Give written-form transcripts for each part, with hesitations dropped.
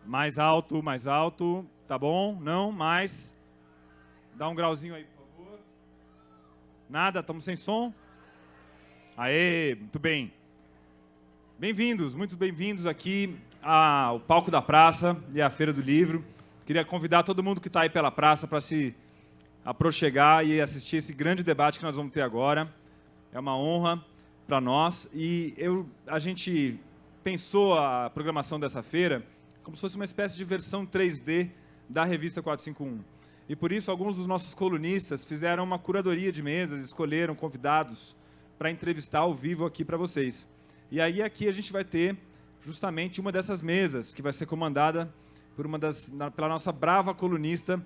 Mais alto. Tá bom? Não? Mais? Dá um grauzinho aí, por favor. Nada? Estamos sem som? Aê, muito bem. Bem-vindos, muito bem-vindos aqui ao Palco da Praça e à Feira do Livro. Queria convidar todo mundo que está aí pela praça para se aproxegar e assistir esse grande debate que nós vamos ter agora. É uma honra para nós. E a gente pensou a programação dessa feira como se fosse uma espécie de versão 3D da revista 451. E por isso alguns dos nossos colunistas fizeram uma curadoria de mesas, escolheram convidados para entrevistar ao vivo aqui para vocês. E aí aqui a gente vai ter justamente uma dessas mesas, que vai ser comandada por pela nossa brava colunista,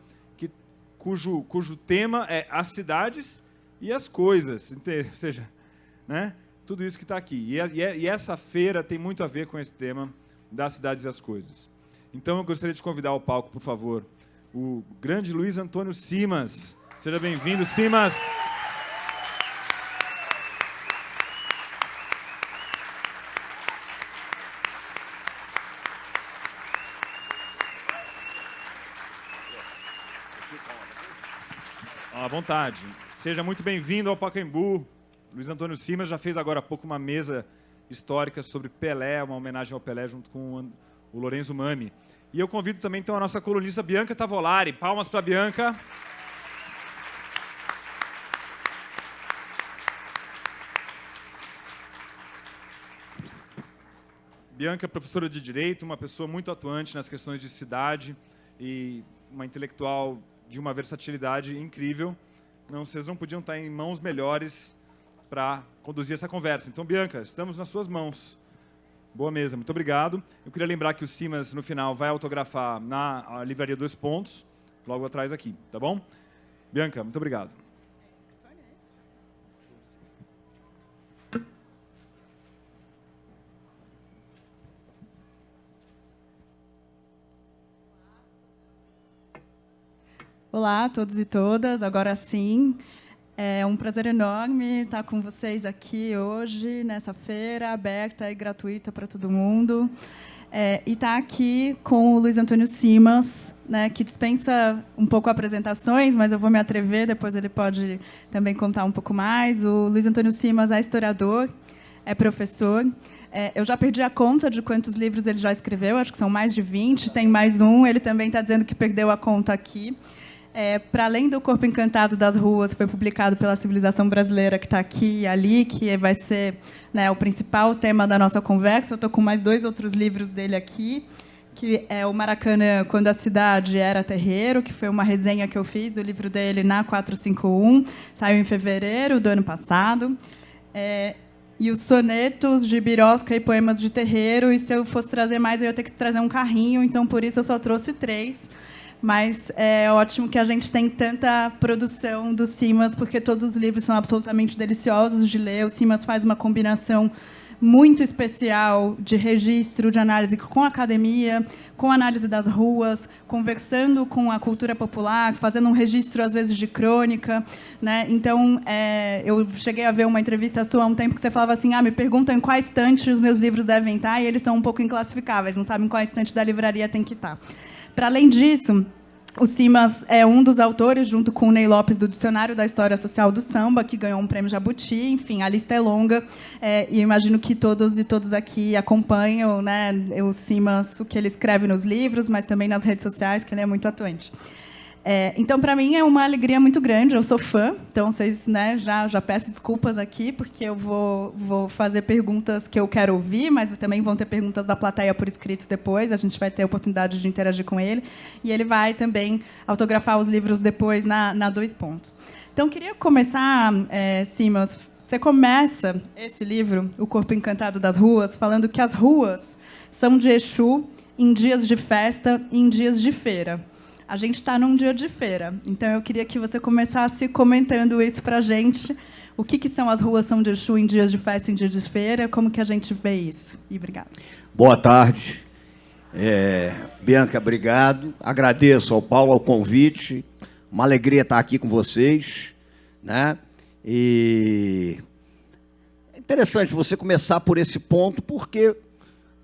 cujo tema é as cidades e as coisas, ou seja, né, tudo isso que está aqui. E essa feira tem muito a ver com esse tema das cidades e as coisas. Então eu gostaria de convidar ao palco, por favor, o grande Luiz Antônio Simas. Seja bem-vindo, Simas. À vontade. Seja muito bem-vindo ao Pacaembu. Luiz Antônio Simas já fez agora há pouco uma mesa histórica sobre Pelé, uma homenagem ao Pelé junto com o Lorenzo Mami. E eu convido também então a nossa colunista Bianca Tavolari. Palmas para a Bianca. Bianca é professora de Direito, uma pessoa muito atuante nas questões de cidade e uma intelectual de uma versatilidade incrível. Vocês não podiam estar em mãos melhores para conduzir essa conversa. Então, Bianca, estamos nas suas mãos. Boa mesa, muito obrigado. Eu queria lembrar que o Simas, no final, vai autografar na Livraria Dois Pontos, logo atrás aqui, tá bom? Bianca, muito obrigado. Olá a todos e todas, agora sim. É um prazer enorme estar com vocês aqui hoje, nessa feira aberta e gratuita para todo mundo. E estar aqui com o Luiz Antônio Simas, né, que dispensa um pouco apresentações, mas eu vou me atrever, depois ele pode também contar um pouco mais. O Luiz Antônio Simas é historiador, é professor. Eu já perdi a conta de quantos livros ele já escreveu, acho que são mais de 20, tem mais um, ele também está dizendo que perdeu a conta aqui. Para além do Corpo Encantado das Ruas, foi publicado pela Civilização Brasileira, que está aqui e ali, que vai ser, né, o principal tema da nossa conversa. Eu estou com mais 2 outros livros dele aqui, que é o Maracanã, Quando a Cidade Era Terreiro, que foi uma resenha que eu fiz do livro dele na 451, saiu em fevereiro do ano passado. E os sonetos de Birosca e poemas de terreiro, e se eu fosse trazer mais, eu ia ter que trazer um carrinho, então, por isso, eu só trouxe 3. Mas é ótimo que a gente tem tanta produção do Simas, porque todos os livros são absolutamente deliciosos de ler. O Simas faz uma combinação muito especial de registro, de análise com a academia, com a análise das ruas, conversando com a cultura popular, fazendo um registro, às vezes, de crônica, né? Então, eu cheguei a ver uma entrevista sua há um tempo que você falava assim, me perguntam em qual estante os meus livros devem estar, e eles são um pouco inclassificáveis, não sabem qual estante da livraria tem que estar. Para além disso, o Simas é um dos autores, junto com o Ney Lopes, do Dicionário da História Social do Samba, que ganhou um prêmio Jabuti. Enfim, a lista é longa, e imagino que todos e todas aqui acompanham, né, o Simas, o que ele escreve nos livros, mas também nas redes sociais, que ele é muito atuante. Então, para mim, é uma alegria muito grande. Eu sou fã, então vocês, né, já peço desculpas aqui, porque eu vou fazer perguntas que eu quero ouvir, mas também vão ter perguntas da plateia por escrito depois. A gente vai ter a oportunidade de interagir com ele. E ele vai também autografar os livros depois na Dois Pontos. Então, queria começar, Simas. Você começa esse livro, O Corpo Encantado das Ruas, falando que as ruas são de Exu em dias de festa e em dias de feira. A gente está num dia de feira, então eu queria que você começasse comentando isso para a gente. O que são as ruas São de Exu em dias de festa e em dias de feira? Como que a gente vê isso? E obrigado. Boa tarde. Bianca, obrigado. Agradeço ao Paulo o convite. Uma alegria estar aqui com vocês, né? E é interessante você começar por esse ponto, porque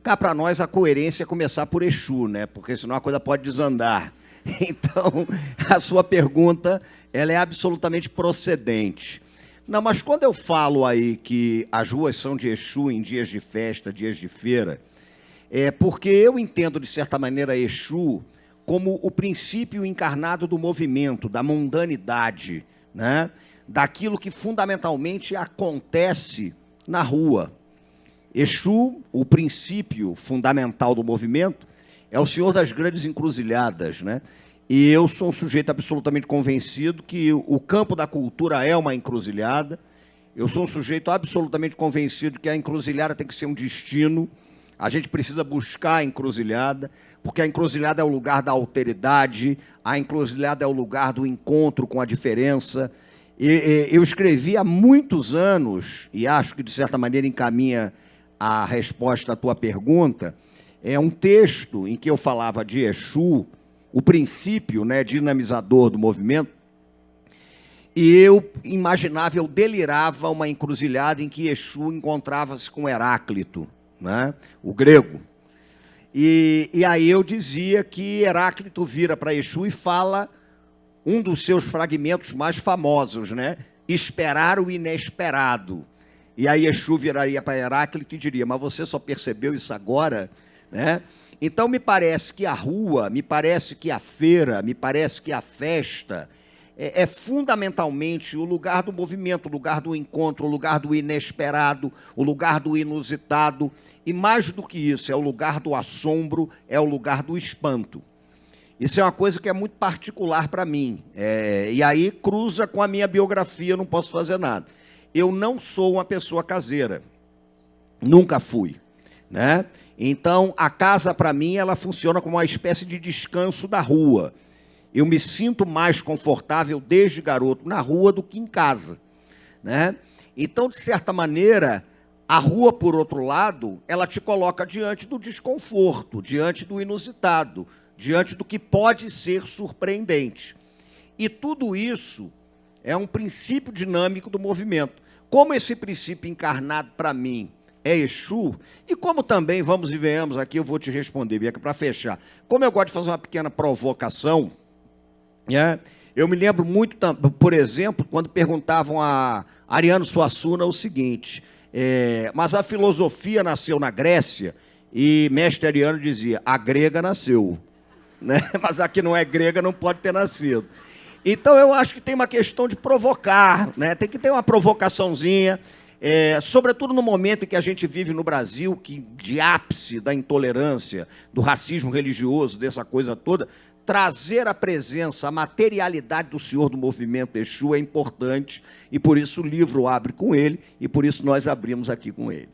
cá para nós a coerência é começar por Exu, né? Porque senão a coisa pode desandar. Então, a sua pergunta, ela é absolutamente procedente. Não, mas quando eu falo aí que as ruas são de Exu em dias de festa, dias de feira, é porque eu entendo, de certa maneira, Exu como o princípio encarnado do movimento, da mundanidade, né? Daquilo que fundamentalmente acontece na rua. Exu, o princípio fundamental do movimento, é o senhor das grandes encruzilhadas, né? E eu sou um sujeito absolutamente convencido que o campo da cultura é uma encruzilhada. Eu sou um sujeito absolutamente convencido que a encruzilhada tem que ser um destino. A gente precisa buscar a encruzilhada, porque a encruzilhada é o lugar da alteridade, a encruzilhada é o lugar do encontro com a diferença. Eu escrevi há muitos anos, e acho que, de certa maneira, encaminha a resposta à tua pergunta, é um texto em que eu falava de Exu, o princípio, né, dinamizador do movimento, e eu imaginava, eu delirava uma encruzilhada em que Exu encontrava-se com Heráclito, né, o grego. E aí eu dizia que Heráclito vira para Exu e fala um dos seus fragmentos mais famosos, né, esperar o inesperado. E aí Exu viraria para Heráclito e diria, mas você só percebeu isso agora? Né? Então, me parece que a rua, me parece que a feira, me parece que a festa é fundamentalmente o lugar do movimento, o lugar do encontro, o lugar do inesperado, o lugar do inusitado, e mais do que isso, é o lugar do assombro, é o lugar do espanto. Isso é uma coisa que é muito particular para mim, e aí cruza com a minha biografia, não posso fazer nada. Eu não sou uma pessoa caseira, nunca fui, né? Então, a casa, para mim, ela funciona como uma espécie de descanso da rua. Eu me sinto mais confortável, desde garoto, na rua do que em casa, né? Então, de certa maneira, a rua, por outro lado, ela te coloca diante do desconforto, diante do inusitado, diante do que pode ser surpreendente. E tudo isso é um princípio dinâmico do movimento. Como esse princípio encarnado, para mim, é Exu, e como também, vamos e venhamos aqui, eu vou te responder, Bianca, para fechar. Como eu gosto de fazer uma pequena provocação, né, eu me lembro muito, por exemplo, quando perguntavam a Ariano Suassuna o seguinte, mas a filosofia nasceu na Grécia, e mestre Ariano dizia, a grega nasceu, né? Mas a que não é grega não pode ter nascido. Então, eu acho que tem uma questão de provocar, né? Tem que ter uma provocaçãozinha, sobretudo no momento em que a gente vive no Brasil, que de ápice da intolerância, do racismo religioso, dessa coisa toda, trazer a presença, a materialidade do senhor do movimento Exu é importante, e por isso o livro abre com ele, e por isso nós abrimos aqui com ele.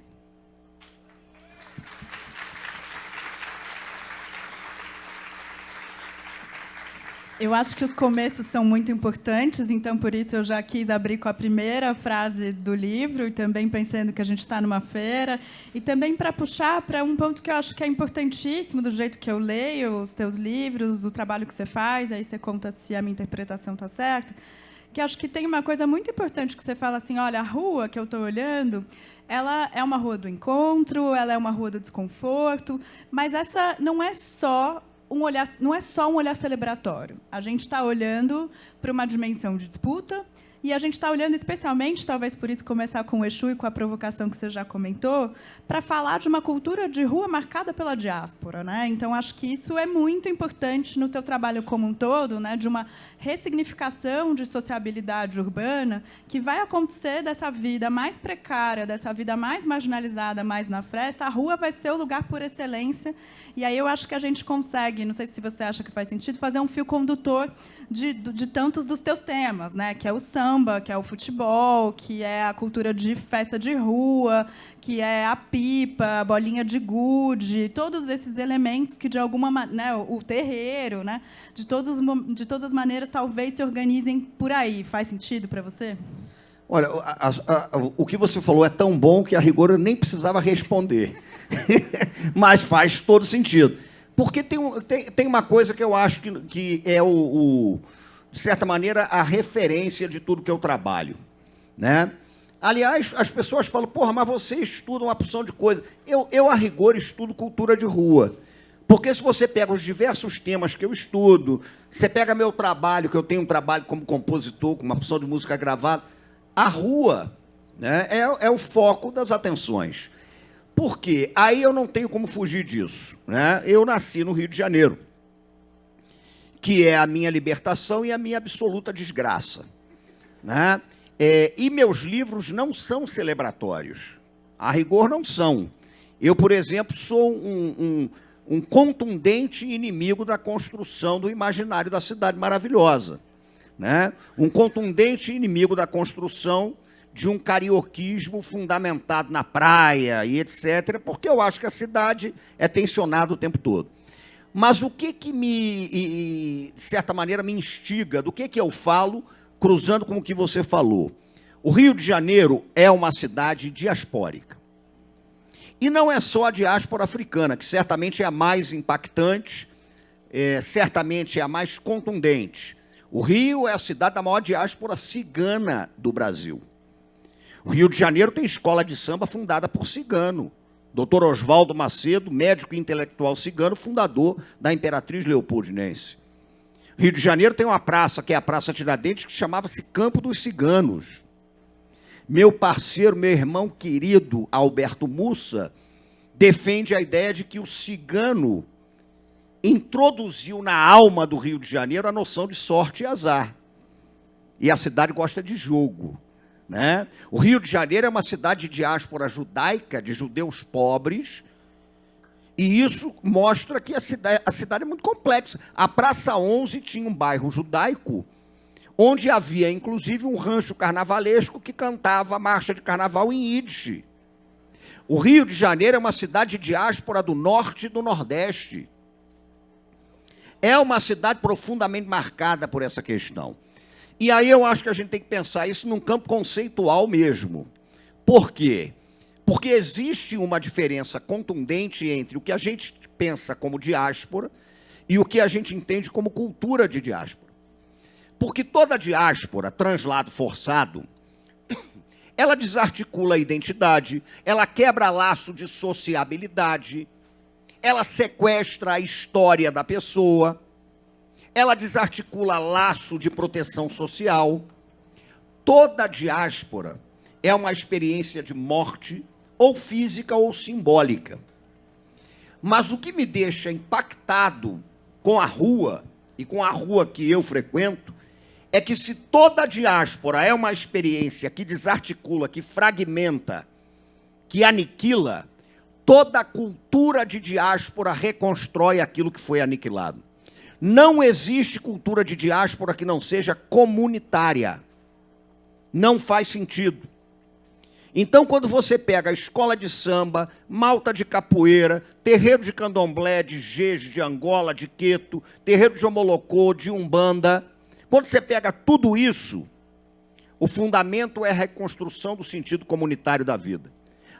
Eu acho que os começos são muito importantes, então, por isso, eu já quis abrir com a primeira frase do livro, e também pensando que a gente está numa feira, e também para puxar para um ponto que eu acho que é importantíssimo, do jeito que eu leio os teus livros, o trabalho que você faz, aí você conta se a minha interpretação está certa, que acho que tem uma coisa muito importante que você fala assim, olha, a rua que eu estou olhando, ela é uma rua do encontro, ela é uma rua do desconforto, mas essa não é só um olhar celebratório. A gente está olhando para uma dimensão de disputa e a gente está olhando especialmente, talvez por isso começar com o Exu e com a provocação que você já comentou, para falar de uma cultura de rua marcada pela diáspora, né? Então, acho que isso é muito importante no teu trabalho como um todo, né? De uma ressignificação de sociabilidade urbana que vai acontecer dessa vida mais precária, dessa vida mais marginalizada, mais na fresta. A rua vai ser o lugar por excelência. E aí eu acho que a gente consegue, não sei se você acha que faz sentido, fazer um fio condutor de tantos dos teus temas, né? Que é o samba, que é o futebol, que é a cultura de festa de rua, que é a pipa, a bolinha de gude, todos esses elementos que, de alguma maneira, né, o terreiro, né? De todas as maneiras, talvez se organizem por aí. Faz sentido para você? Olha, o que você falou é tão bom que, a rigor, eu nem precisava responder. Mas faz todo sentido. Porque tem uma coisa que eu acho que é, de certa maneira, a referência de tudo que eu trabalho, né? Aliás, as pessoas falam, porra, mas você estuda uma porção de coisa. Eu, a rigor, estudo cultura de rua. Porque se você pega os diversos temas que eu estudo, você pega meu trabalho, que eu tenho um trabalho como compositor, com uma porção de música gravada, a rua, né, é o foco das atenções. Por quê? Aí eu não tenho como fugir disso, né? Eu nasci no Rio de Janeiro, que é a minha libertação e a minha absoluta desgraça, né? E meus livros não são celebratórios. A rigor, não são. Eu, por exemplo, sou um contundente inimigo da construção do imaginário da cidade maravilhosa, né? Um contundente inimigo da construção de um carioquismo fundamentado na praia e etc., porque eu acho que a cidade é tensionada o tempo todo. Mas o que de certa maneira, me instiga, do que eu falo, cruzando com o que você falou? O Rio de Janeiro é uma cidade diaspórica. E não é só a diáspora africana, que certamente é a mais impactante, certamente é a mais contundente. O Rio é a cidade da maior diáspora cigana do Brasil. O Rio de Janeiro tem escola de samba fundada por cigano. Dr. Oswaldo Macedo, médico e intelectual cigano, fundador da Imperatriz Leopoldinense. O Rio de Janeiro tem uma praça, que é a Praça Tiradentes, que chamava-se Campo dos Ciganos. Meu parceiro, meu irmão querido, Alberto Mussa, defende a ideia de que o cigano introduziu na alma do Rio de Janeiro a noção de sorte e azar. E a cidade gosta de jogo, né? O Rio de Janeiro é uma cidade de diáspora judaica, de judeus pobres, e isso mostra que a cidade é muito complexa. A Praça 11 tinha um bairro judaico, onde havia, inclusive, um rancho carnavalesco que cantava a marcha de carnaval em Yiddish. O Rio de Janeiro é uma cidade de diáspora do norte e do nordeste. É uma cidade profundamente marcada por essa questão. E aí eu acho que a gente tem que pensar isso num campo conceitual mesmo. Por quê? Porque existe uma diferença contundente entre o que a gente pensa como diáspora e o que a gente entende como cultura de diáspora. Porque toda diáspora, translado forçado, ela desarticula a identidade, ela quebra laço de sociabilidade, ela sequestra a história da pessoa, ela desarticula laço de proteção social. Toda diáspora é uma experiência de morte, ou física ou simbólica. Mas o que me deixa impactado com a rua, e com a rua que eu frequento, é que se toda diáspora é uma experiência que desarticula, que fragmenta, que aniquila, toda cultura de diáspora reconstrói aquilo que foi aniquilado. Não existe cultura de diáspora que não seja comunitária. Não faz sentido. Então, quando você pega a escola de samba, malta de capoeira, terreiro de candomblé, de Jeje, de Angola, de Queto, terreiro de Omolocô, de Umbanda, quando você pega tudo isso, o fundamento é a reconstrução do sentido comunitário da vida.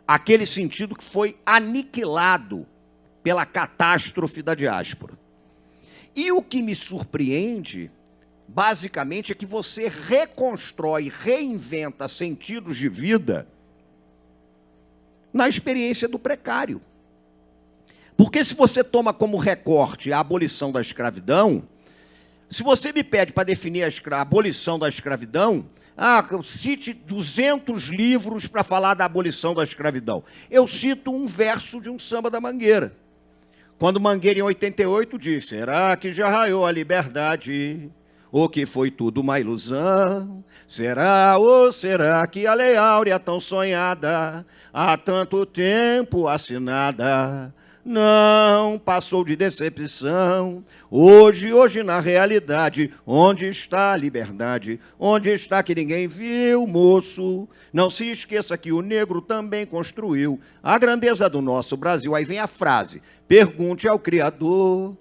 Aquele sentido que foi aniquilado pela catástrofe da diáspora. E o que me surpreende, basicamente, é que você reconstrói, reinventa sentidos de vida na experiência do precário. Porque se você toma como recorte a abolição da escravidão, se você me pede para definir a abolição da escravidão, cite 200 livros para falar da abolição da escravidão. Eu cito um verso de um samba da Mangueira. Quando Mangueira, em 88, disse: será que já raiou a liberdade? Ou que foi tudo uma ilusão? Será ou será que a Lei Áurea tão sonhada, há tanto tempo assinada, não passou de decepção? Hoje na realidade, onde está a liberdade? Onde está que ninguém viu, moço? Não se esqueça que o negro também construiu a grandeza do nosso Brasil. Aí vem a frase: pergunte ao Criador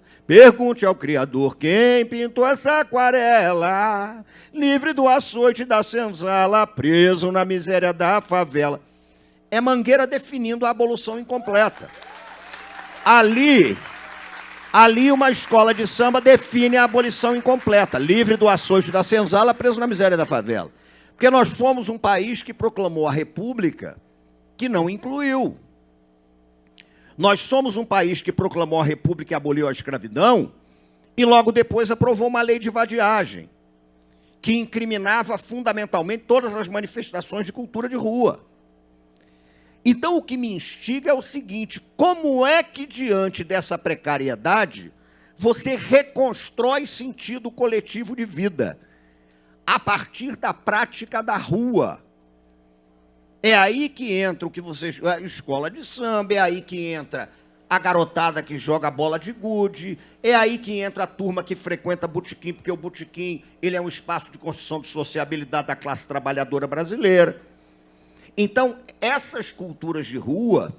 quem pintou essa aquarela, livre do açoite da senzala, preso na miséria da favela. É Mangueira definindo a abolição incompleta. Ali uma escola de samba define a abolição incompleta, livre do açoite da senzala, preso na miséria da favela. Porque Porque nós fomos um país que proclamou a República, que não incluiu. Nós somos um país que proclamou a República e aboliu a escravidão, e logo depois aprovou uma lei de vadiagem, que incriminava fundamentalmente todas as manifestações de cultura de rua. Então, o que me instiga é o seguinte: como é que, diante dessa precariedade, você reconstrói sentido coletivo de vida? A partir da prática da rua. É aí que entra o que vocês... A escola de samba, é aí que entra a garotada que joga bola de gude, é aí que entra a turma que frequenta botequim, porque o botequim ele é um espaço de construção de sociabilidade da classe trabalhadora brasileira. Então, essas culturas de rua,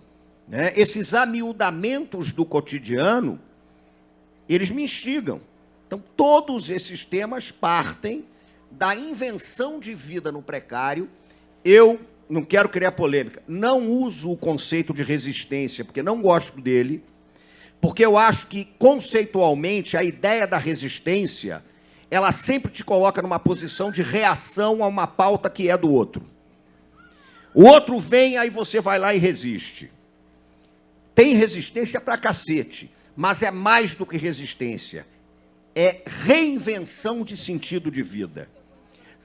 né, esses amiudamentos do cotidiano, eles me instigam. Então, todos esses temas partem da invenção de vida no precário. Eu não quero criar polêmica, não uso o conceito de resistência, porque não gosto dele, porque eu acho que, conceitualmente, a ideia da resistência, ela sempre te coloca numa posição de reação a uma pauta que é do outro. O outro vem, aí você vai lá e resiste. Tem resistência pra cacete, mas é mais do que resistência. É reinvenção de sentido de vida.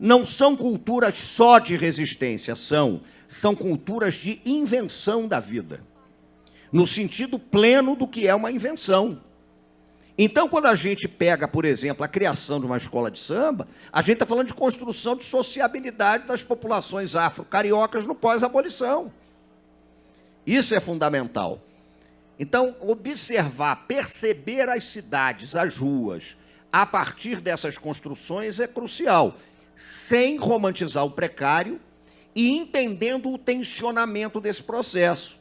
Não são culturas só de resistência, são culturas de invenção da vida, no sentido pleno do que é uma invenção. Então, quando a gente pega, por exemplo, a criação de uma escola de samba, a gente está falando de construção de sociabilidade das populações afro-cariocas no pós-abolição. Isso é fundamental. Então, observar, perceber as cidades, as ruas, a partir dessas construções é crucial, sem romantizar o precário e entendendo o tensionamento desse processo.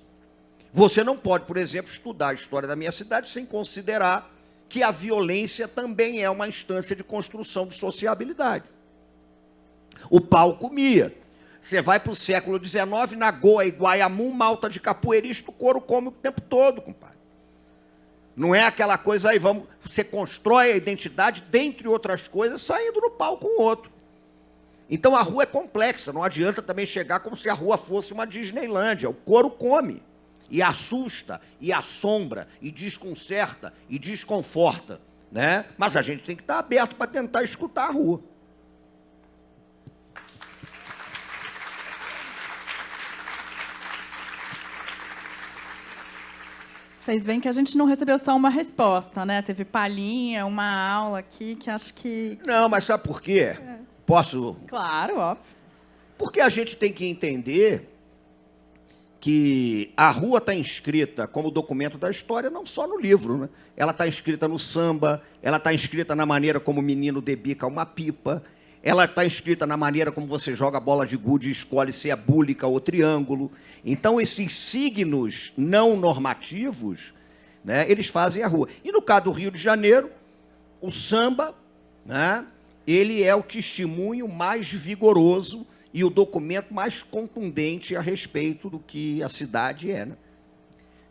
Você não pode, por exemplo, estudar a história da minha cidade sem considerar que a violência também é uma instância de construção de sociabilidade. O pau comia. Você vai para o século XIX, na Goa e Guaiamum, malta de capoeirista, o couro come o tempo todo, compadre. Não é aquela coisa aí, você constrói a identidade, dentre outras coisas, saindo no pau com o outro. Então a rua é complexa, não adianta também chegar como se a rua fosse uma Disneylândia. O couro come, e assusta, e assombra, e desconcerta, e desconforta, né? Mas a gente tem que estar aberto para tentar escutar a rua. Vocês veem que a gente não recebeu só uma resposta, né? Teve palhinha, uma aula aqui que acho que... Não, mas sabe por quê? Posso? Claro, óbvio. Porque a gente tem que entender que a rua está inscrita como documento da história, não só no livro, né? Ela está inscrita no samba, ela está inscrita na maneira como o menino debica uma pipa, ela está inscrita na maneira como você joga bola de gude e escolhe se é búlica ou triângulo. Então, esses signos não normativos, né, eles fazem a rua. E no caso do Rio de Janeiro, o samba, né, ele é o testemunho mais vigoroso e o documento mais contundente a respeito do que a cidade é, né?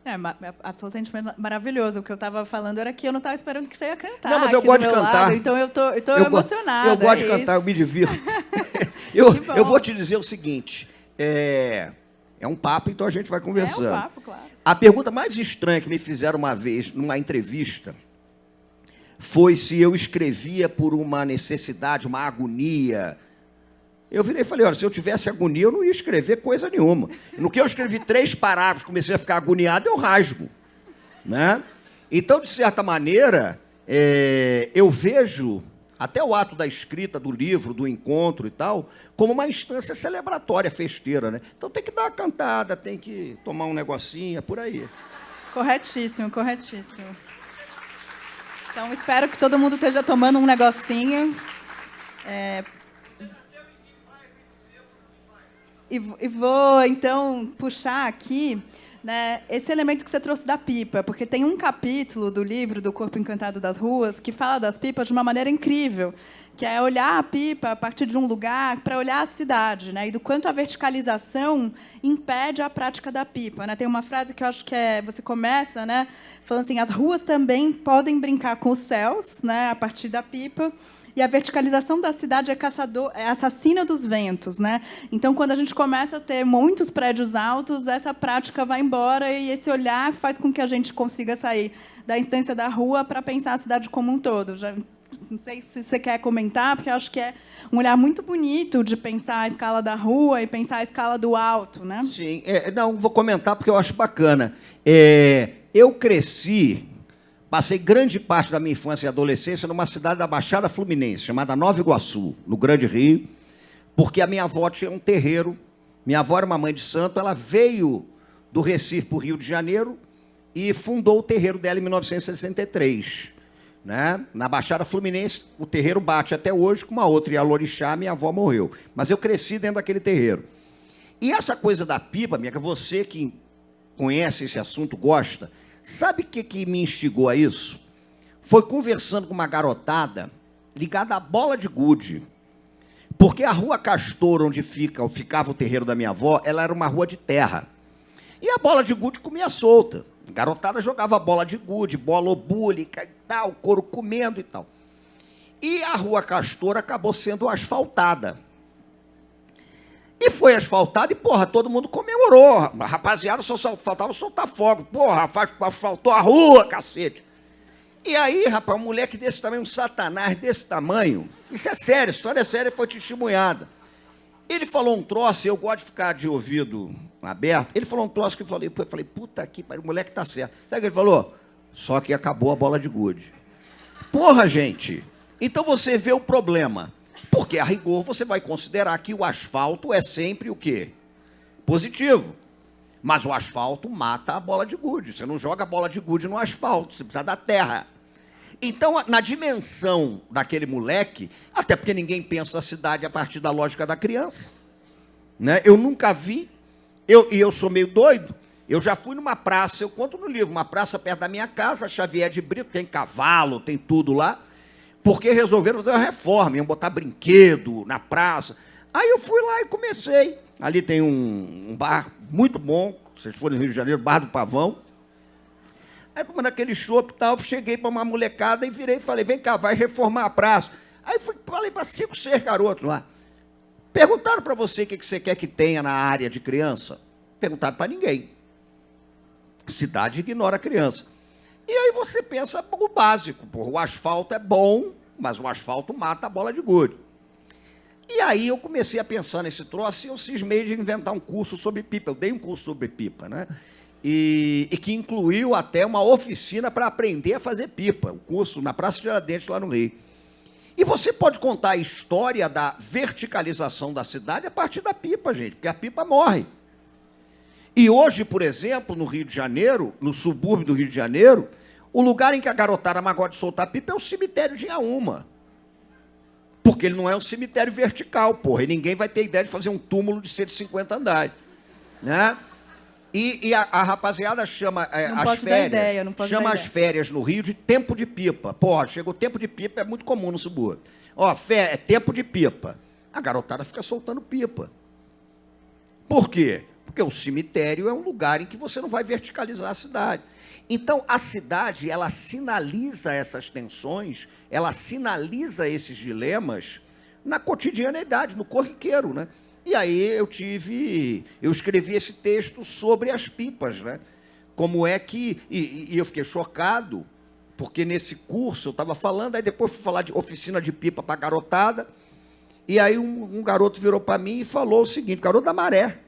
É absolutamente maravilhoso. O que eu estava falando era que eu não estava esperando que você ia cantar. Não, mas eu gosto de cantar. Lado, então eu tô emocionada. Eu gosto de cantar, eu me divirto. eu vou te dizer o seguinte, é um papo, então a gente vai conversando. É um papo, claro. A pergunta mais estranha que me fizeram uma vez, numa entrevista, foi se eu escrevia por uma necessidade, uma agonia. Eu virei e falei, olha, se eu tivesse agonia, eu não ia escrever coisa nenhuma. No que eu escrevi 3 parágrafos, comecei a ficar agoniado, eu rasgo, né? Então, de certa maneira, eu vejo até o ato da escrita do livro, do encontro e tal, como uma instância celebratória, festeira, né? Então tem que dar uma cantada, tem que tomar um negocinho, por aí. Corretíssimo, corretíssimo. Então, espero que todo mundo esteja tomando um negocinho. E vou, então, puxar aqui, né, esse elemento que você trouxe da pipa, porque tem um capítulo do livro do Corpo Encantado das Ruas que fala das pipas de uma maneira incrível, que é olhar a pipa a partir de um lugar para olhar a cidade, né, e do quanto a verticalização impede a prática da pipa, né? Tem uma frase que eu acho que você começa, né, falando assim, as ruas também podem brincar com os céus, né, a partir da pipa, E a verticalização da cidade é assassina dos ventos, né? Então, quando a gente começa a ter muitos prédios altos, essa prática vai embora e esse olhar faz com que a gente consiga sair da instância da rua para pensar a cidade como um todo. Não sei se você quer comentar, porque eu acho que é um olhar muito bonito de pensar a escala da rua e pensar a escala do alto, né? Sim, não, vou comentar porque eu acho bacana. Eu cresci, passei grande parte da minha infância e adolescência numa cidade da Baixada Fluminense, chamada Nova Iguaçu, no Grande Rio, porque a minha avó tinha um terreiro. Minha avó era uma mãe de santo, ela veio do Recife para o Rio de Janeiro e fundou o terreiro dela em 1963. Né? Na Baixada Fluminense, o terreiro bate até hoje com uma outra Ialorixá, minha avó morreu. Mas eu cresci dentro daquele terreiro. E essa coisa da pipa, amiga, você que conhece esse assunto, gosta, sabe o que me instigou a isso? Foi conversando com uma garotada ligada à bola de gude. Porque a Rua Castor, onde ficava o terreiro da minha avó, ela era uma rua de terra. E a bola de gude comia solta. A garotada jogava bola de gude, bola obúlica e tal, couro comendo e tal. E a Rua Castor acabou sendo asfaltada. E foi asfaltada e, porra, todo mundo comemorou. A rapaziada só faltava soltar fogo. Porra, asfaltou a rua, cacete. E aí, rapaz, um moleque desse tamanho, um satanás desse tamanho, isso é sério, a história é séria, foi testemunhada. Ele falou um troço, eu gosto de ficar de ouvido aberto, ele falou um troço que eu falei, puta que pariu, o moleque tá certo. Sabe o que ele falou? Só que acabou a bola de gude. Porra, gente, então você vê o problema. Porque, a rigor, você vai considerar que o asfalto é sempre o quê? Positivo. Mas o asfalto mata a bola de gude. Você não joga a bola de gude no asfalto, você precisa da terra. Então, na dimensão daquele moleque, até porque ninguém pensa a cidade a partir da lógica da criança, né? Eu nunca vi, e eu sou meio doido, eu já fui numa praça, eu conto no livro, uma praça perto da minha casa, Xavier de Brito, tem cavalo, tem tudo lá, porque resolveram fazer uma reforma, iam botar brinquedo na praça. Aí eu fui lá e comecei. Ali tem um bar muito bom, vocês forem no Rio de Janeiro, Bar do Pavão. Aí, tomando aquele chopp e tal, cheguei para uma molecada e virei e falei, vem cá, vai reformar a praça. Aí falei para 5, 6 garotos lá. Perguntaram para você o que você quer que tenha na área de criança? Perguntaram para ninguém. Cidade ignora a criança. E aí você pensa o básico, porra, o asfalto é bom, mas o asfalto mata a bola de gude. E aí eu comecei a pensar nesse troço e eu cismei de inventar um curso sobre pipa. Eu dei um curso sobre pipa, né? E que incluiu até uma oficina para aprender a fazer pipa. O curso na Praça Tiradentes, lá no Rio. E você pode contar a história da verticalização da cidade a partir da pipa, gente, porque a pipa morre. E hoje, por exemplo, no Rio de Janeiro, no subúrbio do Rio de Janeiro, o lugar em que a garotada mais gosta de soltar pipa é o cemitério de Inhaúma. Porque ele não é um cemitério vertical, porra, e ninguém vai ter ideia de fazer um túmulo de 150 andares. Né? E a rapaziada chama as férias, chama as férias no Rio de tempo de pipa. Porra, chegou o tempo de pipa, é muito comum no subúrbio. Ó, é tempo de pipa. A garotada fica soltando pipa. Por quê? Porque o cemitério é um lugar em que você não vai verticalizar a cidade. Então, a cidade, ela sinaliza essas tensões, ela sinaliza esses dilemas na cotidianeidade, no corriqueiro, né? E aí eu escrevi esse texto sobre as pipas, né? Como é que... E eu fiquei chocado, porque nesse curso eu estava falando, aí depois fui falar de oficina de pipa para garotada, e aí um garoto virou para mim e falou o seguinte, garoto da Maré,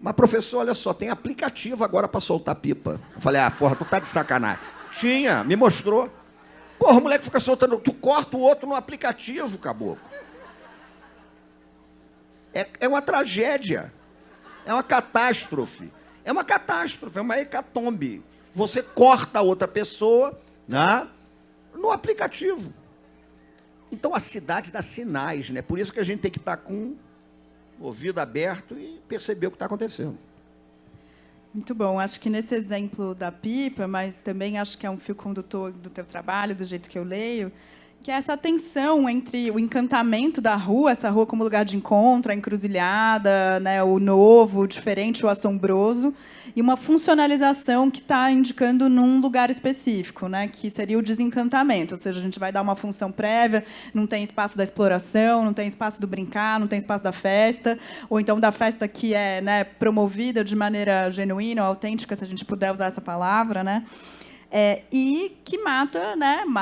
mas professor, olha só, tem aplicativo agora para soltar pipa. Eu falei, porra, tu tá de sacanagem. Tinha, me mostrou. Porra, o moleque fica soltando, tu corta o outro no aplicativo, caboclo. É uma tragédia, é uma catástrofe, é uma hecatombe. Você corta a outra pessoa, né, no aplicativo. Então a cidade dá sinais, né? Por isso que a gente tem que estar com o ouvido aberto e perceber o que está acontecendo. Muito bom. Acho que nesse exemplo da pipa, mas também acho que é um fio condutor do teu trabalho, do jeito que eu leio, que é essa tensão entre o encantamento da rua, essa rua como lugar de encontro, a encruzilhada, né, o novo, o diferente, o assombroso, e uma funcionalização que está indicando num lugar específico, né, que seria o desencantamento, ou seja, a gente vai dar uma função prévia, não tem espaço da exploração, não tem espaço do brincar, não tem espaço da festa, ou então da festa que é, né, promovida de maneira genuína ou autêntica, se a gente puder usar essa palavra, né? E que mata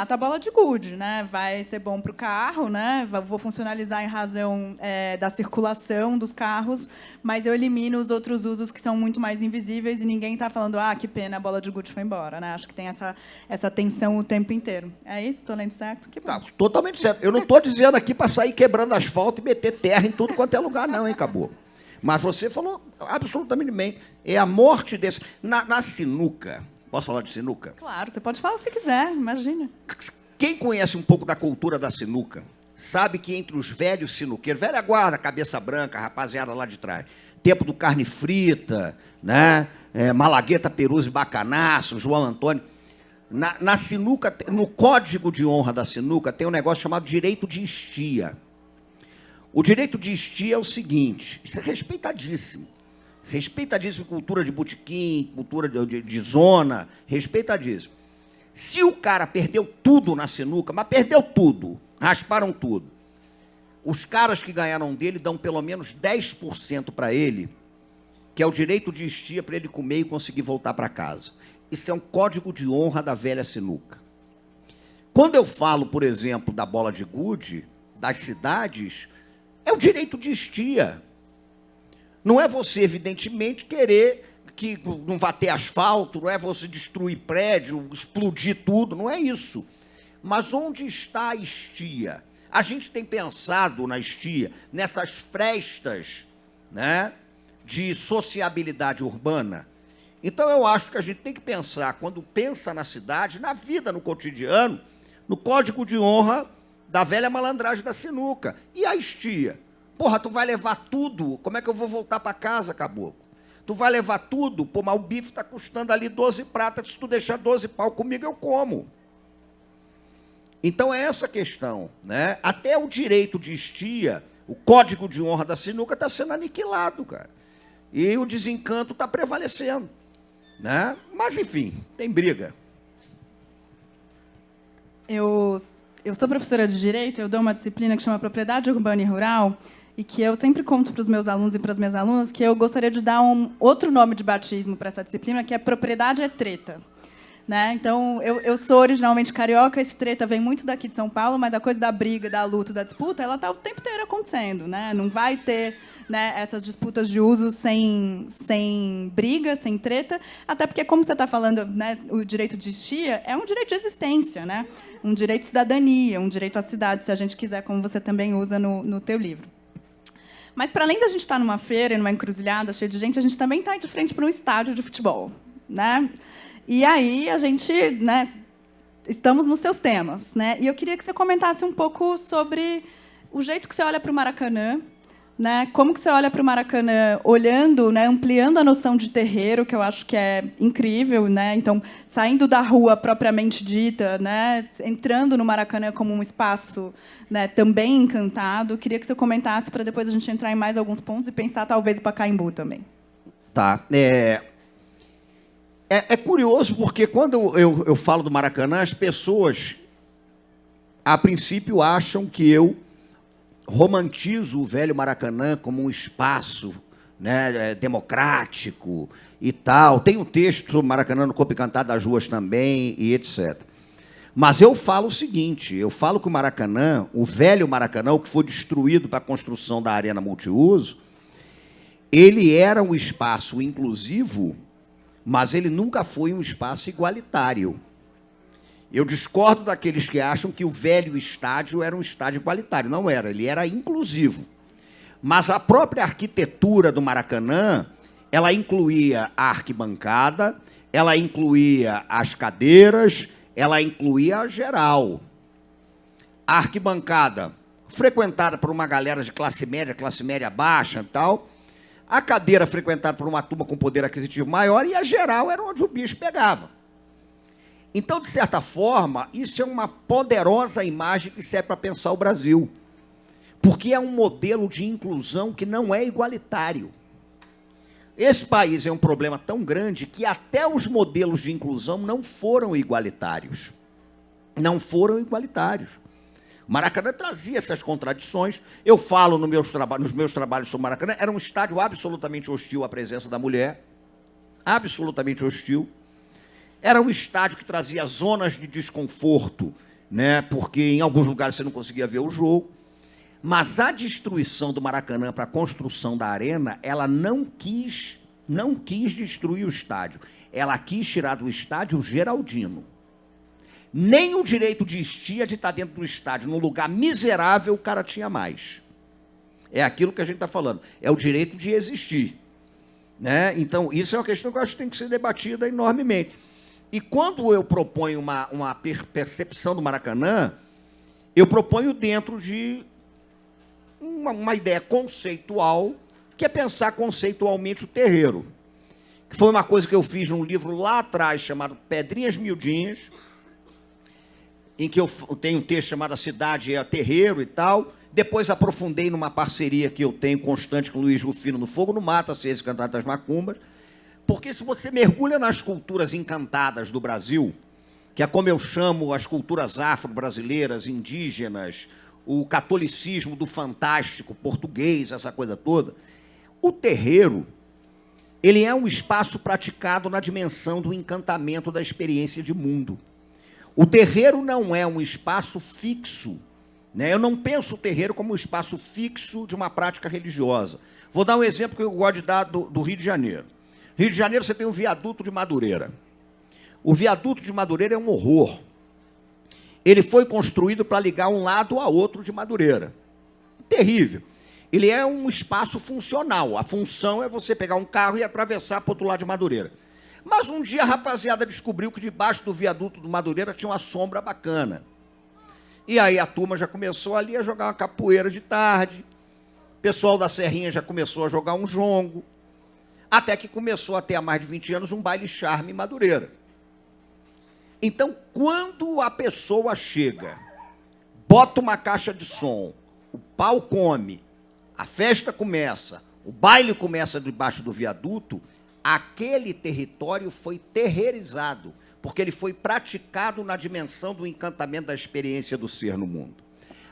a bola de gude, né? Vai ser bom para o carro, né? Vou funcionalizar em razão da circulação dos carros, mas eu elimino os outros usos que são muito mais invisíveis e ninguém está falando, que pena, a bola de gude foi embora, né? Acho que tem essa tensão o tempo inteiro. É isso? Estou lendo certo? Que bom. Tá, totalmente certo. Eu não estou dizendo aqui para sair quebrando asfalto e meter terra em tudo quanto é lugar, não, hein, Caboclo? Mas você falou absolutamente bem. É a morte desse... Na sinuca... Posso falar de sinuca? Claro, você pode falar se quiser, imagina. Quem conhece um pouco da cultura da sinuca, sabe que entre os velhos sinuqueiros, velha guarda, cabeça branca, rapaziada lá de trás, tempo do carne frita, né? Malagueta, Peruzzi, Bacanaço, João Antônio. Na sinuca, no código de honra da sinuca, tem um negócio chamado direito de estia. O direito de estia é o seguinte, isso é respeitadíssimo. Respeitadíssimo, cultura de botequim, cultura de zona, respeitadíssimo. Se o cara perdeu tudo na sinuca, mas perdeu tudo, rasparam tudo, os caras que ganharam dele dão pelo menos 10% para ele, que é o direito de estia para ele comer e conseguir voltar para casa. Isso é um código de honra da velha sinuca. Quando eu falo, por exemplo, da bola de gude, das cidades, é o direito de estia. Não é você, evidentemente, querer que não vá ter asfalto, não é você destruir prédio, explodir tudo, não é isso. Mas onde está a estia? A gente tem pensado na estia, nessas frestas, né, de sociabilidade urbana. Então, eu acho que a gente tem que pensar, quando pensa na cidade, na vida, no cotidiano, no código de honra da velha malandragem da sinuca. E a estia? Porra, tu vai levar tudo, como é que eu vou voltar para casa, caboclo? Tu vai levar tudo, pô, mas o bife está custando ali 12 pratas, se tu deixar 12 pau comigo, eu como. Então é essa a questão, né? Até o direito de estia, o código de honra da sinuca está sendo aniquilado, cara. E o desencanto está prevalecendo, né? Mas, enfim, tem briga. Eu sou professora de Direito, eu dou uma disciplina que chama Propriedade Urbana e Rural, e que eu sempre conto para os meus alunos e para as minhas alunas que eu gostaria de dar um outro nome de batismo para essa disciplina, que é Propriedade é Treta. Né? Então, eu sou originalmente carioca, esse treta vem muito daqui de São Paulo, mas a coisa da briga, da luta, da disputa, ela está o tempo inteiro acontecendo. Né? Não vai ter, né, essas disputas de uso sem briga, sem treta, até porque, como você está falando, né, o direito de estia é um direito de existência, né? Um direito de cidadania, um direito à cidade, se a gente quiser, como você também usa no teu livro. Mas, para além da gente estar numa feira, numa encruzilhada cheia de gente, a gente também está de frente para um estádio de futebol. Né? E aí a gente, né, estamos nos seus temas, né? E eu queria que você comentasse um pouco sobre o jeito que você olha para o Maracanã, né? Como que você olha para o Maracanã, olhando, né, ampliando a noção de terreiro, que eu acho que é incrível, né? Então, saindo da rua propriamente dita, né, entrando no Maracanã como um espaço, né, também encantado. Eu queria que você comentasse para depois a gente entrar em mais alguns pontos e pensar talvez em Pacaembu também. Tá. É curioso, porque quando eu falo do Maracanã, as pessoas, a princípio, acham que eu romantizo o velho Maracanã como um espaço, né, democrático e tal. Tem um texto sobre o Maracanã no Corpo Encantado das Ruas também, e etc. Mas eu falo o seguinte, eu falo que o Maracanã, o velho Maracanã, o que foi destruído para a construção da Arena Multiuso, ele era um espaço inclusivo, mas ele nunca foi um espaço igualitário. Eu discordo daqueles que acham que o velho estádio era um estádio igualitário. Não era, ele era inclusivo. Mas a própria arquitetura do Maracanã, ela incluía a arquibancada, ela incluía as cadeiras, ela incluía a geral. A arquibancada, frequentada por uma galera de classe média baixa e tal. A cadeira frequentada por uma turma com poder aquisitivo maior e a geral era onde o bicho pegava. Então, de certa forma, isso é uma poderosa imagem que serve para pensar o Brasil. Porque é um modelo de inclusão que não é igualitário. Esse país é um problema tão grande que até os modelos de inclusão não foram igualitários. Não foram igualitários. O Maracanã trazia essas contradições. Eu falo nos meus trabalhos sobre o Maracanã, era um estádio absolutamente hostil à presença da mulher. Absolutamente hostil. Era um estádio que trazia zonas de desconforto, né, porque em alguns lugares você não conseguia ver o jogo. Mas a destruição do Maracanã para a construção da arena, ela não quis destruir o estádio. Ela quis tirar do estádio o Geraldino. Nem o direito de estia de estar dentro do estádio, num lugar miserável, o cara tinha mais. É aquilo que a gente está falando. É o direito de existir. Né? Então, isso é uma questão que eu acho que tem que ser debatida enormemente. E quando eu proponho uma percepção do Maracanã, eu proponho dentro de uma ideia conceitual, que é pensar conceitualmente o terreiro. Que foi uma coisa que eu fiz num livro lá atrás, chamado Pedrinhas Miudinhas, em que eu tenho um texto chamado A Cidade é Terreiro e tal. Depois aprofundei numa parceria que eu tenho constante com o Luiz Rufino no Fogo no Mato, a Ciência Encantada das Macumbas. Porque se você mergulha nas culturas encantadas do Brasil, que é como eu chamo as culturas afro-brasileiras, indígenas, o catolicismo do fantástico, português, essa coisa toda, o terreiro, ele é um espaço praticado na dimensão do encantamento da experiência de mundo. O terreiro não é um espaço fixo, né? Eu não penso o terreiro como um espaço fixo de uma prática religiosa. Vou dar um exemplo que eu gosto de dar do Rio de Janeiro. Rio de Janeiro você tem o viaduto de Madureira. O viaduto de Madureira é um horror. Ele foi construído para ligar um lado a outro de Madureira. Terrível. Ele é um espaço funcional. A função é você pegar um carro e atravessar para o outro lado de Madureira. Mas um dia a rapaziada descobriu que debaixo do viaduto do Madureira tinha uma sombra bacana. E aí a turma já começou ali a jogar uma capoeira de tarde. O pessoal da Serrinha já começou a jogar um jongo. Até que começou a ter há mais de 20 anos um baile charme em Madureira. Então, quando a pessoa chega, bota uma caixa de som, o pau come, a festa começa, o baile começa debaixo do viaduto, aquele território foi terreirizado, porque ele foi praticado na dimensão do encantamento da experiência do ser no mundo.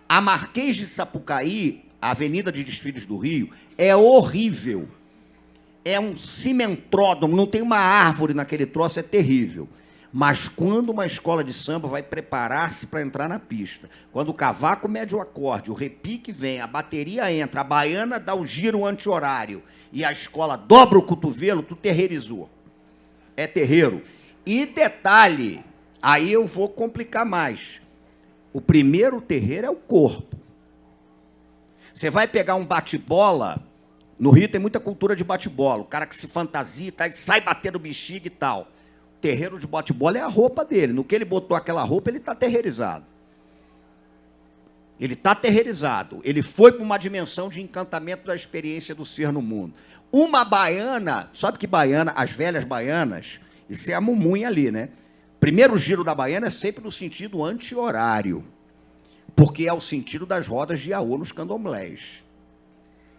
A Marquês de Sapucaí, a Avenida de Desfiles do Rio, é horrível. É um cimentródromo, não tem uma árvore naquele troço, é terrível. Mas quando uma escola de samba vai preparar-se para entrar na pista, quando o cavaco mede o acorde, o repique vem, a bateria entra, a baiana dá o giro anti-horário e a escola dobra o cotovelo, tu terreirizou. É terreiro. E detalhe, aí eu vou complicar mais. O primeiro terreiro é o corpo. Você vai pegar um bate-bola, no Rio tem muita cultura de bate-bola, o cara que se fantasia, tá, sai batendo bexiga e tal. O terreiro de bate-bola é a roupa dele. No que ele botou aquela roupa, ele está terreirizado. Ele está terreirizado. Ele foi para uma dimensão de encantamento da experiência do ser no mundo. Uma baiana, sabe que baiana, as velhas baianas, isso é a mumunha ali, né? Primeiro giro da baiana é sempre no sentido anti-horário, porque é o sentido das rodas de Iaô nos candomblés,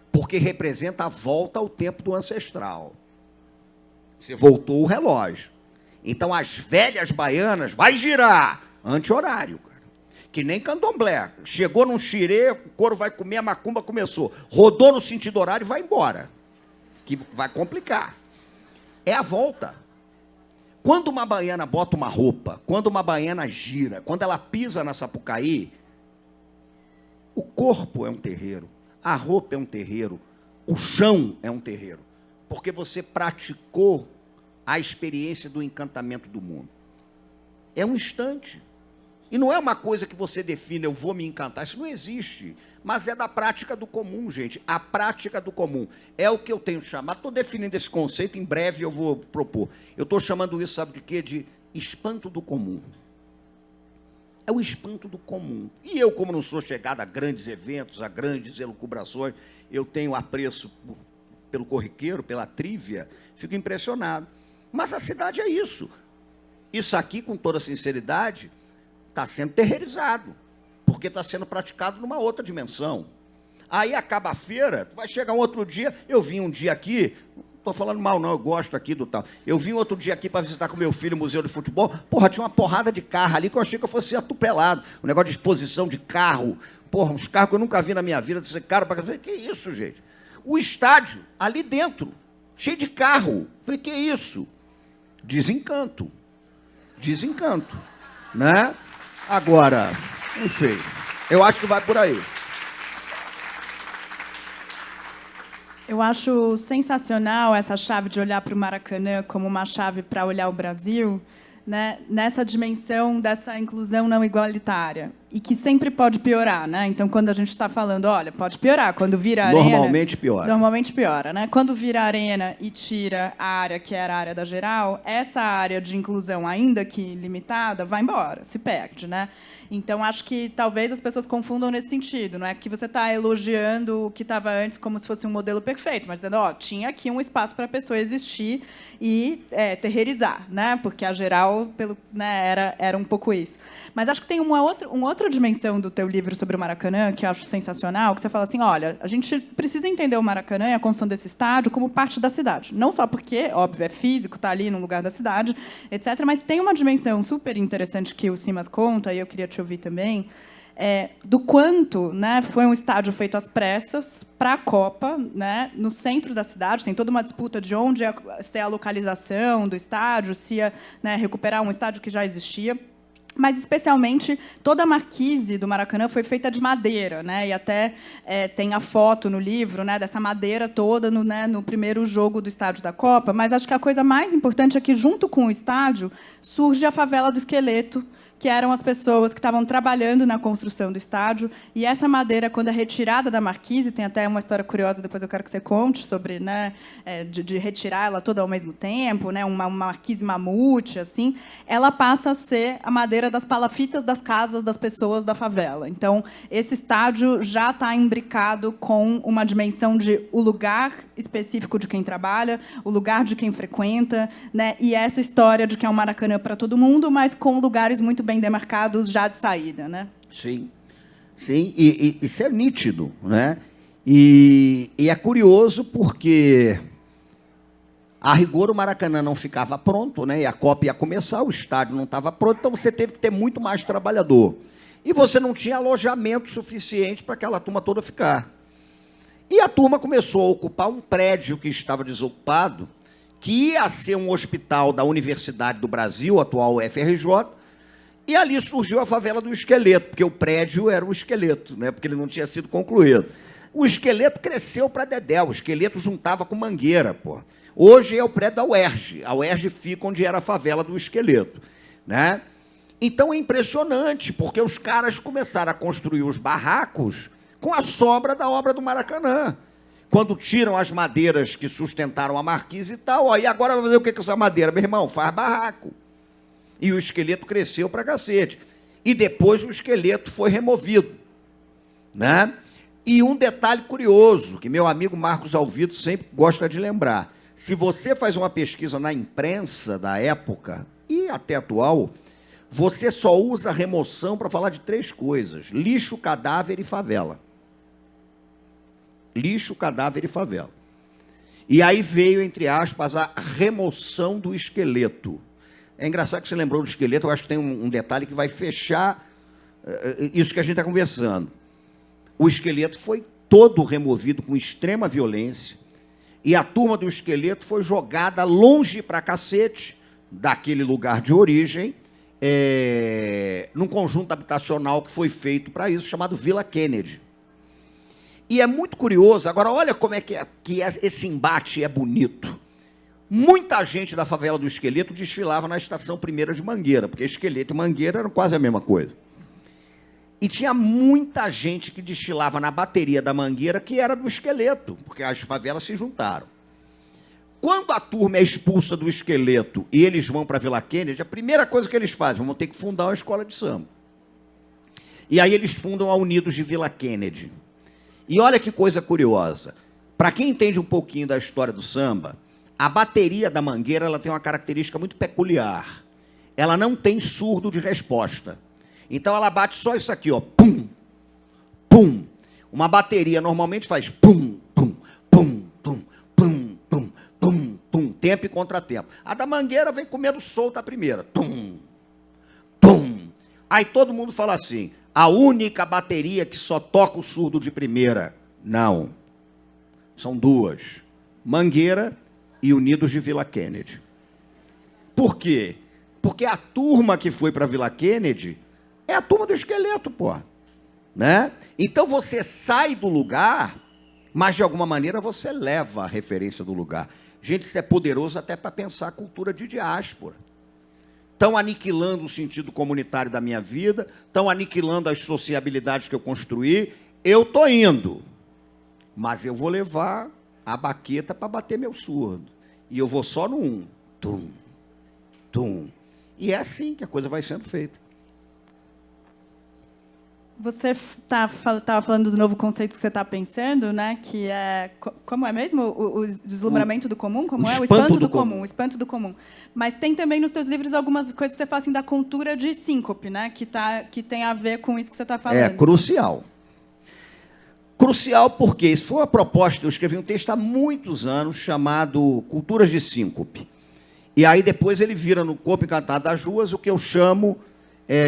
porque representa a volta ao tempo do ancestral. Você voltou o relógio. Então, as velhas baianas, vai girar, anti-horário, cara. Que nem candomblé. Chegou num xirê, o couro vai comer, a macumba começou. Rodou no sentido horário e vai embora. Que vai complicar. É a volta. Quando uma baiana bota uma roupa, quando uma baiana gira, quando ela pisa na Sapucaí, o corpo é um terreiro, a roupa é um terreiro, o chão é um terreiro. Porque você praticou a experiência do encantamento do mundo. É um instante. E não é uma coisa que você define, eu vou me encantar. Isso não existe. Mas é da prática do comum, gente. A prática do comum. É o que eu tenho chamado. Estou definindo esse conceito, em breve eu vou propor. Eu estou chamando isso, sabe de quê? De espanto do comum. É o espanto do comum. E eu, como não sou chegado a grandes eventos, a grandes elucubrações, eu tenho apreço pelo corriqueiro, pela trívia, fico impressionado. Mas a cidade é isso. Isso aqui, com toda sinceridade, está sendo terreirizado, porque está sendo praticado numa outra dimensão. Aí acaba a feira, vai chegar um outro dia, eu vim um dia aqui, não estou falando mal não, eu gosto aqui do tal, eu vim outro dia aqui para visitar com meu filho o Museu de Futebol, porra, tinha uma porrada de carro ali que eu achei que eu fosse atropelado, um negócio de exposição de carro, porra, uns carros que eu nunca vi na minha vida, desse cara, para que isso, gente? O estádio, ali dentro, cheio de carro, falei, que isso? Desencanto, né? Agora, enfim, eu acho que vai por aí. Eu acho sensacional essa chave de olhar para o Maracanã como uma chave para olhar o Brasil, né, nessa dimensão dessa inclusão não igualitária, e que sempre pode piorar, né? Então, quando a gente está falando, olha, pode piorar, quando vira a arena... Normalmente piora, né? Quando vira a arena e tira a área que era a área da geral, essa área de inclusão, ainda que limitada, vai embora, se perde, né? Então, acho que talvez as pessoas confundam nesse sentido, não é que você está elogiando o que estava antes como se fosse um modelo perfeito, mas dizendo, ó, tinha aqui um espaço para a pessoa existir e terreirizar, né? Porque a geral, né, era um pouco isso. Mas acho que tem uma outra dimensão do teu livro sobre o Maracanã, que eu acho sensacional, que você fala assim, olha, a gente precisa entender o Maracanã e a construção desse estádio como parte da cidade. Não só porque, óbvio, é físico, está ali no lugar da cidade, etc., mas tem uma dimensão super interessante que o Simas conta, e eu queria te ouvir também, do quanto, né, foi um estádio feito às pressas para a Copa, né, no centro da cidade. Tem toda uma disputa de onde ia ser a localização do estádio, se ia, né, recuperar um estádio que já existia. Mas, especialmente, toda a marquise do Maracanã foi feita de madeira, né? E até tem a foto no livro, né, dessa madeira toda no primeiro jogo do estádio da Copa. Mas acho que a coisa mais importante é que, junto com o estádio, surge a favela do Esqueleto, que eram as pessoas que estavam trabalhando na construção do estádio. E essa madeira, quando é retirada da marquise, tem até uma história curiosa, depois eu quero que você conte, sobre, né, de retirar ela toda ao mesmo tempo, né, uma marquise mamute, assim, ela passa a ser a madeira das palafitas das casas das pessoas da favela. Então, esse estádio já está imbricado com uma dimensão de o lugar específico de quem trabalha, o lugar de quem frequenta, né, e essa história de que é um Maracanã para todo mundo, mas com lugares muito bem demarcados já de saída, né? Sim, sim, e isso é nítido, né? E é curioso porque, a rigor, o Maracanã não ficava pronto, né? E a Copa ia começar, o estádio não estava pronto, então você teve que ter muito mais trabalhador. E você não tinha alojamento suficiente para aquela turma toda ficar. E a turma começou a ocupar um prédio que estava desocupado, que ia ser um hospital da Universidade do Brasil, atual UFRJ, e ali surgiu a favela do Esqueleto, porque o prédio era o Esqueleto, né? Porque ele não tinha sido concluído. O Esqueleto cresceu para dedé, o Esqueleto juntava com Mangueira, pô. Hoje é o prédio da UERJ. A UERJ fica onde era a favela do Esqueleto, né? Então é impressionante, porque os caras começaram a construir os barracos com a sobra da obra do Maracanã. Quando tiram as madeiras que sustentaram a marquise e tal, ó, e agora vai fazer o que com essa madeira? Meu irmão, faz barraco. E o Esqueleto cresceu pra cacete. E depois o Esqueleto foi removido, né? E um detalhe curioso, que meu amigo Marcos Alvito sempre gosta de lembrar. Se você faz uma pesquisa na imprensa da época, e até atual, você só usa remoção para falar de 3 coisas: lixo, cadáver e favela. Lixo, cadáver e favela. E aí veio, entre aspas, a remoção do Esqueleto. É engraçado que você lembrou do Esqueleto, eu acho que tem um detalhe que vai fechar isso que a gente está conversando. O Esqueleto foi todo removido com extrema violência, e a turma do Esqueleto foi jogada longe pra cacete daquele lugar de origem, num conjunto habitacional que foi feito para isso, chamado Vila Kennedy. E é muito curioso, agora olha como é que esse embate é bonito. Muita gente da favela do Esqueleto desfilava na Estação 1ª de Mangueira, porque Esqueleto e Mangueira eram quase a mesma coisa. E tinha muita gente que desfilava na bateria da Mangueira que era do Esqueleto, porque as favelas se juntaram. Quando a turma é expulsa do Esqueleto e eles vão para a Vila Kennedy, a primeira coisa que eles fazem, vão ter que fundar uma escola de samba. E aí eles fundam a Unidos de Vila Kennedy. E olha que coisa curiosa. Para quem entende um pouquinho da história do samba, a bateria da Mangueira ela tem uma característica muito peculiar. ela não tem surdo de resposta. Então ela bate só isso aqui, ó, pum, pum. Uma bateria normalmente faz pum, pum, pum, pum, pum, pum, pum, pum, tempo e contratempo. A da Mangueira vem comendo solta a primeira, tum, tum. Aí todo mundo fala assim, a única bateria que só toca o surdo de primeira. Não. São duas. Mangueira e Unidos de Vila Kennedy. Por quê? Porque a turma que foi para Vila Kennedy é a turma do esqueleto, pô. Né? Então você sai do lugar, mas de alguma maneira você leva a referência do lugar. Gente, isso é poderoso até para pensar a cultura de diáspora. Estão aniquilando o sentido comunitário da minha vida, estão aniquilando as sociabilidades que eu construí. Eu estou indo, mas eu vou levar a baqueta para bater meu surdo. E eu vou só no 1. Tum, tum. E é assim que a coisa vai sendo feita. Você estava falando do novo conceito que você está pensando, né? Que é... Como é mesmo? O deslumbramento do comum? Como é? O espanto do comum. O espanto do comum. Mas tem também nos teus livros algumas coisas que você fala assim, da cultura de síncope, né? Que tem a ver com isso que você está falando. É crucial. Crucial porque isso foi uma proposta, eu escrevi um texto há muitos anos chamado Culturas de Síncope. E aí depois ele vira no Corpo Encantado das Ruas o que eu chamo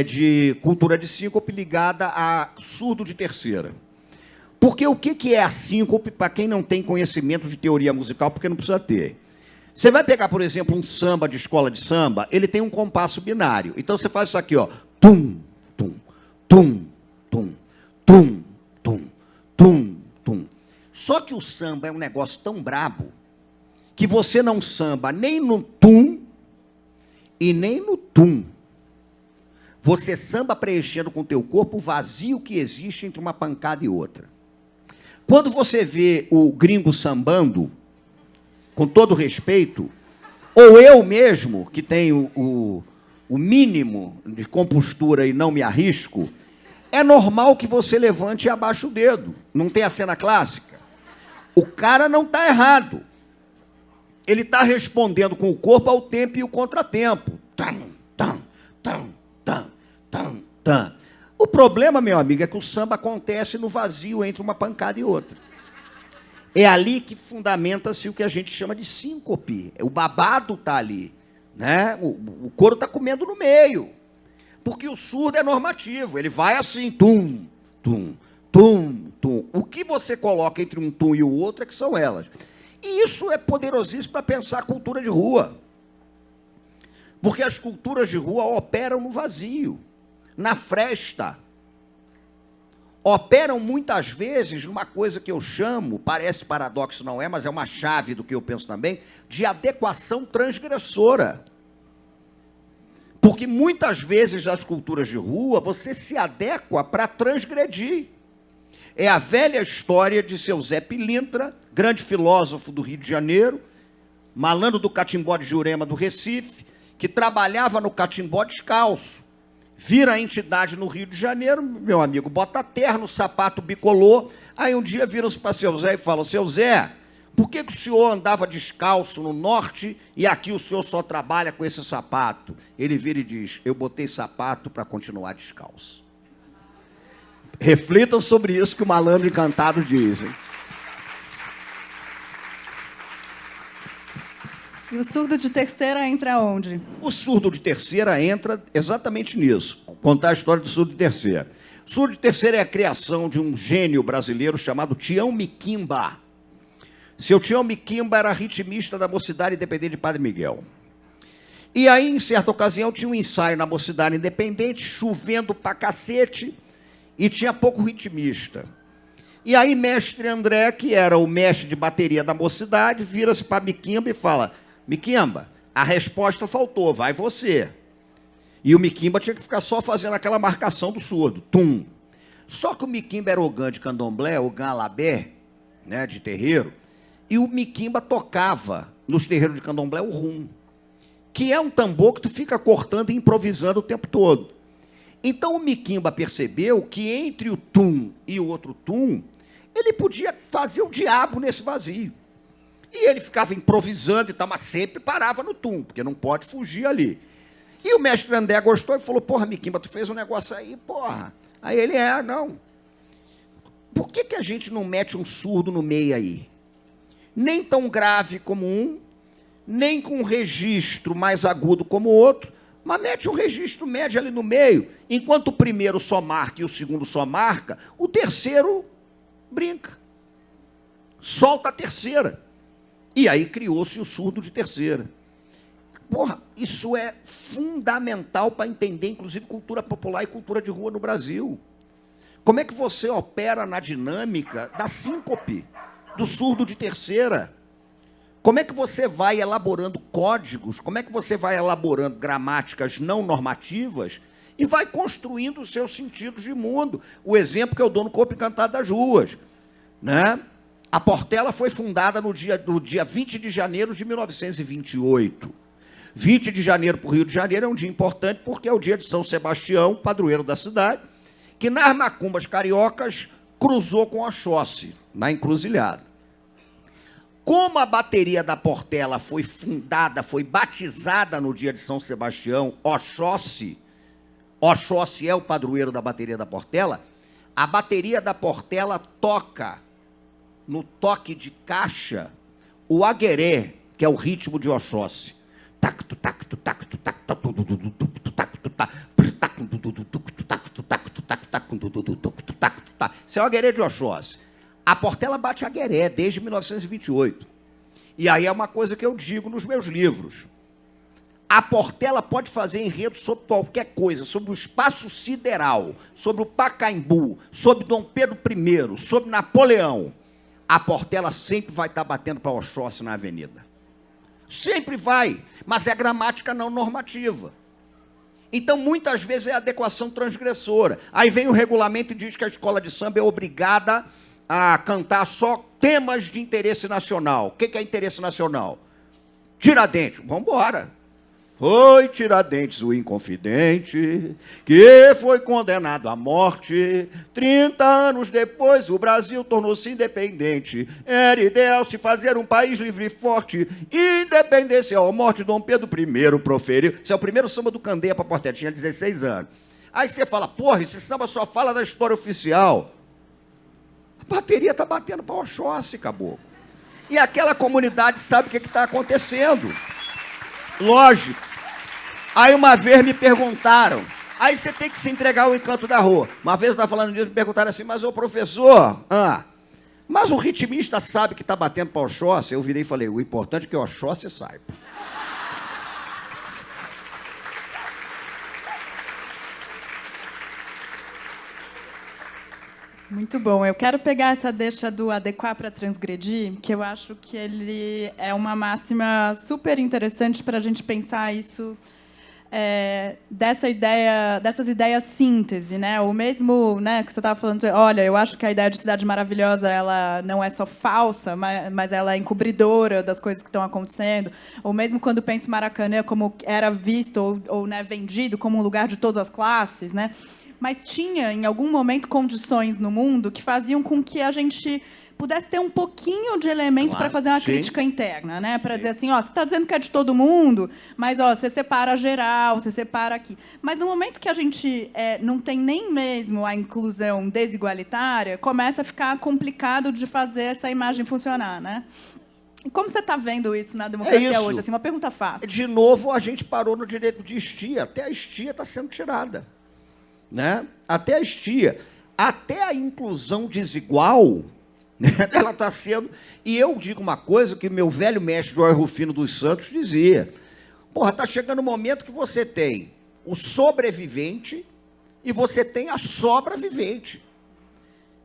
de cultura de síncope ligada a surdo de terceira. Porque o que é a síncope para quem não tem conhecimento de teoria musical, porque não precisa ter? Você vai pegar, por exemplo, um samba de escola de samba, ele tem um compasso binário. Então você faz isso aqui, ó, tum, tum, tum, tum, tum, tum, tum, tum. Só que o samba é um negócio tão brabo que você não samba nem no tum e nem no tum. Você samba preenchendo com o teu corpo o vazio que existe entre uma pancada e outra. Quando você vê o gringo sambando, com todo respeito, ou eu mesmo, que tenho o mínimo de compostura e não me arrisco, é normal que você levante e abaixe o dedo. Não tem a cena clássica? O cara não está errado. Ele está respondendo com o corpo ao tempo e o contratempo. Tam, tam, tam, tam, tam, tam. O problema, meu amigo, é que o samba acontece no vazio entre uma pancada e outra. É ali que fundamenta-se o que a gente chama de síncope. O babado está ali, né? O couro está comendo no meio. Porque o surdo é normativo. Ele vai assim, tum, tum, tum, tum. O que você coloca entre um tum e o outro é que são elas. E isso é poderosíssimo para pensar a cultura de rua. Porque as culturas de rua operam no vazio, na fresta. Operam muitas vezes numa coisa que eu chamo, parece paradoxo, não é, mas é uma chave do que eu penso também, de adequação transgressora. Porque muitas vezes nas culturas de rua você se adequa para transgredir. É a velha história de seu Zé Pilintra, grande filósofo do Rio de Janeiro, malandro do catimbó de Jurema do Recife, que trabalhava no catimbó descalço. Vira a entidade no Rio de Janeiro, meu amigo, bota terno, sapato bicolor. Aí um dia viram-se para seu Zé e falam, seu Zé, por que o senhor andava descalço no norte e aqui o senhor só trabalha com esse sapato? Ele vira e diz, eu botei sapato para continuar descalço. Reflitam sobre isso que o malandro encantado diz. Hein? E o surdo de terceira entra onde? O surdo de terceira entra exatamente nisso. Vou contar a história do surdo de terceira. O surdo de terceira é a criação de um gênio brasileiro chamado Tião Miquimba. Seu Tião Miquimba era ritmista da Mocidade Independente de Padre Miguel. E aí, em certa ocasião, tinha um ensaio na Mocidade Independente, chovendo pra cacete, e tinha pouco ritmista. E aí, mestre André, que era o mestre de bateria da Mocidade, vira-se para Miquimba e fala, Miquimba, a resposta faltou, vai você. E o Miquimba tinha que ficar só fazendo aquela marcação do surdo, tum. Só que o Miquimba era ogã de candomblé, ogã alabé, né, de terreiro, e o Miquimba tocava nos terreiros de candomblé o rum, que é um tambor que tu fica cortando e improvisando o tempo todo. Então o Miquimba percebeu que entre o tum e o outro tum, ele podia fazer o diabo nesse vazio. E ele ficava improvisando e tal, mas sempre parava no tum, porque não pode fugir ali. E o mestre André gostou e falou, porra, Miquimba, tu fez um negócio aí, porra. Aí ele, não. Por que a gente não mete um surdo no meio aí? Nem tão grave como um, nem com um registro mais agudo como o outro, mas mete um registro médio ali no meio. Enquanto o primeiro só marca e o segundo só marca, o terceiro brinca. Solta a terceira. E aí criou-se o surdo de terceira. Porra, isso é fundamental para entender, inclusive, cultura popular e cultura de rua no Brasil. Como é que você opera na dinâmica da síncope, do surdo de terceira? Como é que você vai elaborando códigos, como é que você vai elaborando gramáticas não normativas e vai construindo os seus sentidos de mundo? O exemplo que eu dou no Corpo Encantado das Ruas, né? A Portela foi fundada no dia 20 de janeiro de 1928. 20 de janeiro para o Rio de Janeiro é um dia importante porque é o dia de São Sebastião, padroeiro da cidade, que nas macumbas cariocas cruzou com Oxóssi, na encruzilhada. Como a bateria da Portela foi fundada, foi batizada no dia de São Sebastião, Oxóssi é o padroeiro da bateria da Portela, a bateria da Portela toca, no toque de caixa, o agueré, que é o ritmo de Oxóssi. Isso é o agueré de Oxóssi. A Portela bate agueré desde 1928. E aí é uma coisa que eu digo nos meus livros. A Portela pode fazer enredo sobre qualquer coisa, sobre o espaço sideral, sobre o Pacaembu, sobre Dom Pedro I, sobre Napoleão. A Portela sempre vai estar batendo para Oxóssi na avenida. Sempre vai, mas é gramática não normativa. Então, muitas vezes é adequação transgressora. Aí vem o regulamento e diz que a escola de samba é obrigada a cantar só temas de interesse nacional. O que é interesse nacional? Tiradentes. Vamos embora. Foi Tiradentes o Inconfidente, que foi condenado à morte. 30 anos depois, o Brasil tornou-se independente. Era ideal se fazer um país livre e forte. Independência ou morte, Dom Pedro I proferiu. Esse é o primeiro samba do Candeia para Portela, tinha 16 anos. Aí você fala, porra, esse samba só fala da história oficial. A bateria está batendo para Oxóssi, caboclo. E aquela comunidade sabe o que está acontecendo. Lógico. Aí uma vez me perguntaram, aí você tem que se entregar ao encanto da rua. Uma vez eu estava falando disso, me perguntaram assim, mas ô professor, mas o ritmista sabe que está batendo para Oxóssi? Eu virei e falei, o importante é que o Oxóssi saiba. Muito bom. Eu quero pegar essa deixa do adequar para transgredir, que eu acho que ele é uma máxima super interessante para a gente pensar isso, dessas ideias síntese, né? O mesmo, né, que você estava falando, olha, eu acho que a ideia de cidade maravilhosa ela não é só falsa, mas ela é encobridora das coisas que estão acontecendo. Ou mesmo quando penso em Maracanã como era visto ou né, vendido como um lugar de todas as classes, né? Mas tinha, em algum momento, condições no mundo que faziam com que a gente pudesse ter um pouquinho de elemento para fazer uma crítica interna, né? Para dizer assim, ó, você está dizendo que é de todo mundo, mas ó, você separa geral, você separa aqui. Mas no momento que a gente não tem nem mesmo a inclusão desigualitária, começa a ficar complicado de fazer essa imagem funcionar, né? E como você está vendo isso na democracia hoje? Assim, uma pergunta fácil. De novo, a gente parou no direito de estia. Até a estia está sendo tirada. Né? Até a estia. Até a inclusão desigual, né? Ela está sendo... E eu digo uma coisa que meu velho mestre João Rufino dos Santos dizia. Porra, está chegando o momento que você tem o sobrevivente e você tem a sobrevivente.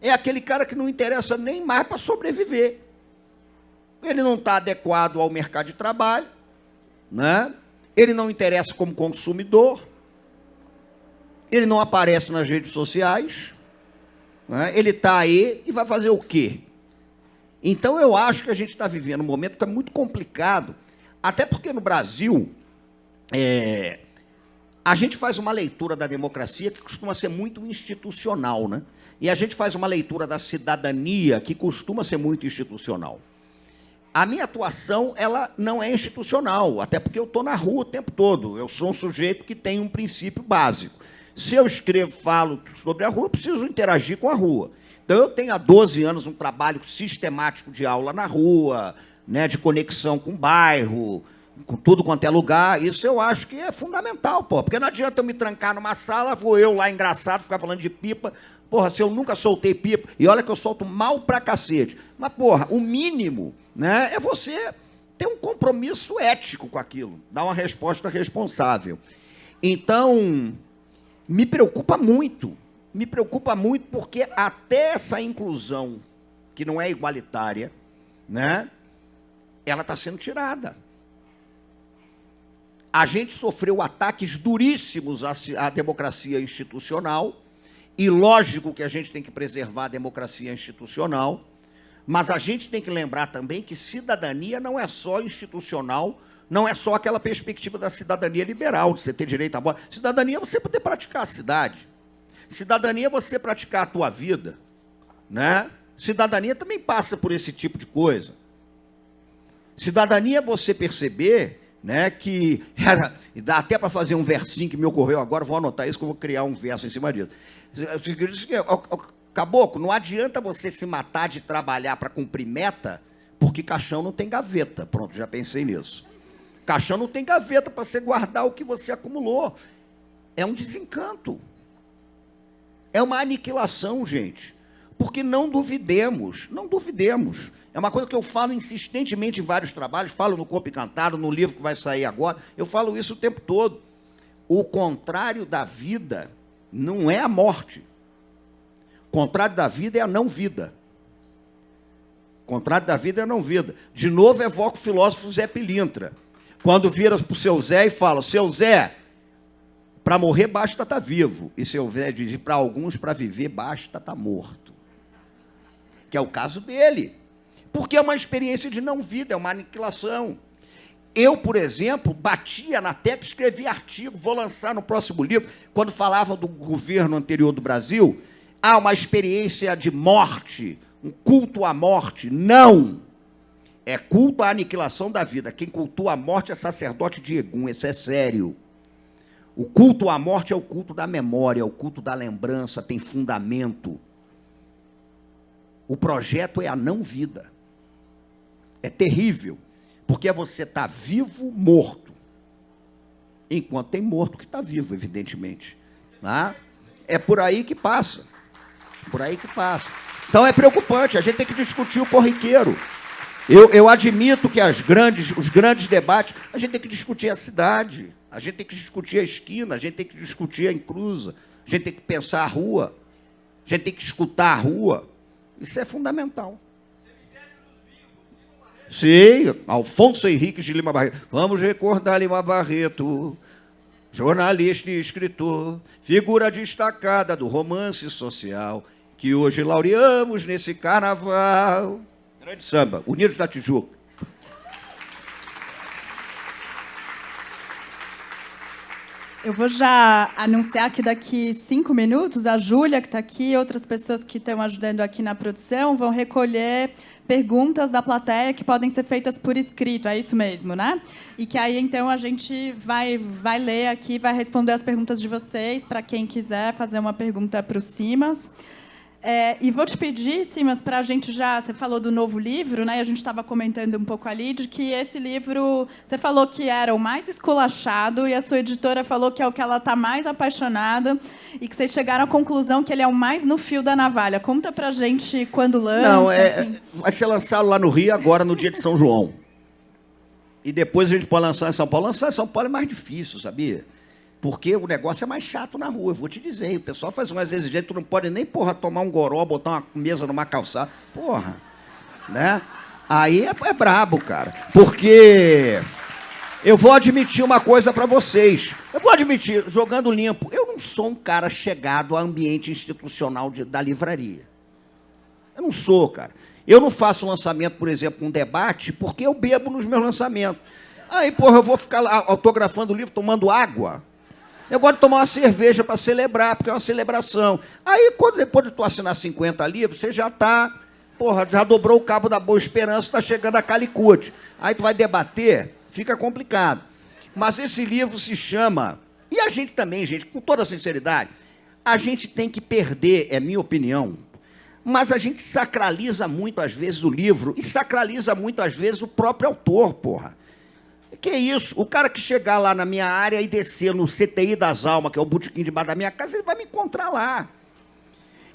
É aquele cara que não interessa nem mais para sobreviver. Ele não está adequado ao mercado de trabalho, né? Ele não interessa como consumidor, ele não aparece nas redes sociais, né? Ele está aí e vai fazer o quê? Então, eu acho que a gente está vivendo um momento que é muito complicado, até porque no Brasil, a gente faz uma leitura da democracia que costuma ser muito institucional, né? E a gente faz uma leitura da cidadania que costuma ser muito institucional. A minha atuação, ela não é institucional, até porque eu estou na rua o tempo todo. Eu sou um sujeito que tem um princípio básico. Se eu escrevo, falo sobre a rua, eu preciso interagir com a rua. Então, eu tenho há 12 anos um trabalho sistemático de aula na rua, né, de conexão com o bairro, com tudo quanto é lugar. Isso eu acho que é fundamental, pô, porque não adianta eu me trancar numa sala, vou eu lá, engraçado, ficar falando de pipa. Porra, se eu nunca soltei pipa, e olha que eu solto mal pra cacete. Mas, porra, o mínimo, né, é você ter um compromisso ético com aquilo, dar uma resposta responsável. Então, me preocupa muito porque até essa inclusão, que não é igualitária, né, ela está sendo tirada. A gente sofreu ataques duríssimos à democracia institucional, e lógico que a gente tem que preservar a democracia institucional, mas a gente tem que lembrar também que cidadania não é só institucional, não é só aquela perspectiva da cidadania liberal, de você ter direito à voz. Cidadania é você poder praticar a cidade. Cidadania é você praticar a tua vida, né? Cidadania também passa por esse tipo de coisa. Cidadania é você perceber, né, que e dá até para fazer um versinho que me ocorreu agora, vou anotar isso que eu vou criar um verso em cima disso. Caboclo, não adianta você se matar de trabalhar para cumprir meta, porque caixão não tem gaveta. Pronto, já pensei nisso. Caixão não tem gaveta para você guardar o que você acumulou. É um desencanto. É uma aniquilação, gente. Porque não duvidemos, não duvidemos. É uma coisa que eu falo insistentemente em vários trabalhos, falo no Corpo Encantado, no livro que vai sair agora, eu falo isso o tempo todo. O contrário da vida não é a morte. O contrário da vida é a não-vida. O contrário da vida é a não-vida. De novo, evoco o filósofo Zé Pilintra. Quando vira para o seu Zé e fala, seu Zé, para morrer basta estar vivo. E seu Zé diz, para alguns, para viver basta estar morto. Que é o caso dele. Porque é uma experiência de não-vida, é uma aniquilação. Eu, por exemplo, batia na tecla, escrevi artigo, vou lançar no próximo livro, quando falava do governo anterior do Brasil, uma experiência de morte, um culto à morte. Não! É culto à aniquilação da vida. Quem cultua a morte é sacerdote de Egum, isso é sério. O culto à morte é o culto da memória, é o culto da lembrança, tem fundamento. O projeto é a não-vida. É terrível, porque é você estar vivo, morto. Enquanto tem morto que está vivo, evidentemente. Tá? É por aí que passa. Por aí que passa. Então é preocupante, a gente tem que discutir o corriqueiro. Eu admito que os grandes debates, a gente tem que discutir a cidade, a gente tem que discutir a esquina, a gente tem que discutir a encruza, a gente tem que pensar a rua, a gente tem que escutar a rua. Isso é fundamental. Sim, Alfonso Henriques de Lima Barreto. Vamos recordar Lima Barreto, jornalista e escritor, figura destacada do romance social, que hoje laureamos nesse carnaval. Grande samba, Unidos da Tijuca. Eu vou já anunciar que daqui 5 minutos, a Júlia, que está aqui, e outras pessoas que estão ajudando aqui na produção, vão recolher perguntas da plateia que podem ser feitas por escrito, é isso mesmo, né? E que aí, então, a gente vai ler aqui, vai responder as perguntas de vocês, para quem quiser fazer uma pergunta para o Simas. E vou te pedir, Simas, para a gente já... Você falou do novo livro, né? E a gente estava comentando um pouco ali de que esse livro... Você falou que era o mais esculachado e a sua editora falou que é o que ela está mais apaixonada e que vocês chegaram à conclusão que ele é o mais no fio da navalha. Conta para a gente quando lança. Não, vai ser lançado lá no Rio agora, no dia de São João. E depois a gente pode lançar em São Paulo. Lançar em São Paulo é mais difícil, sabia? Porque o negócio é mais chato na rua, eu vou te dizer. O pessoal faz umas exigências, tu não pode nem, tomar um goró, botar uma mesa numa calçada. Porra, né? Aí é brabo, cara. Porque eu vou admitir uma coisa para vocês. Eu vou admitir, jogando limpo, eu não sou um cara chegado ao ambiente institucional da livraria. Eu não sou, cara. Eu não faço lançamento, por exemplo, um debate, porque eu bebo nos meus lançamentos. Aí, porra, eu vou ficar lá autografando o livro, tomando água. Eu gosto de tomar uma cerveja para celebrar, porque é uma celebração. Aí, depois de tu assinar 50 livros, você já está Porra, já dobrou o Cabo da Boa Esperança, está chegando a Calicut. Aí tu vai debater, fica complicado. Mas esse livro se chama... E a gente também, gente, com toda sinceridade, a gente tem que perder, é minha opinião, mas a gente sacraliza muito, às vezes, o livro e sacraliza muito, às vezes, o próprio autor, porra. Que isso? O cara que chegar lá na minha área e descer no CTI das Almas, que é o botequim debaixo da minha casa, ele vai me encontrar lá.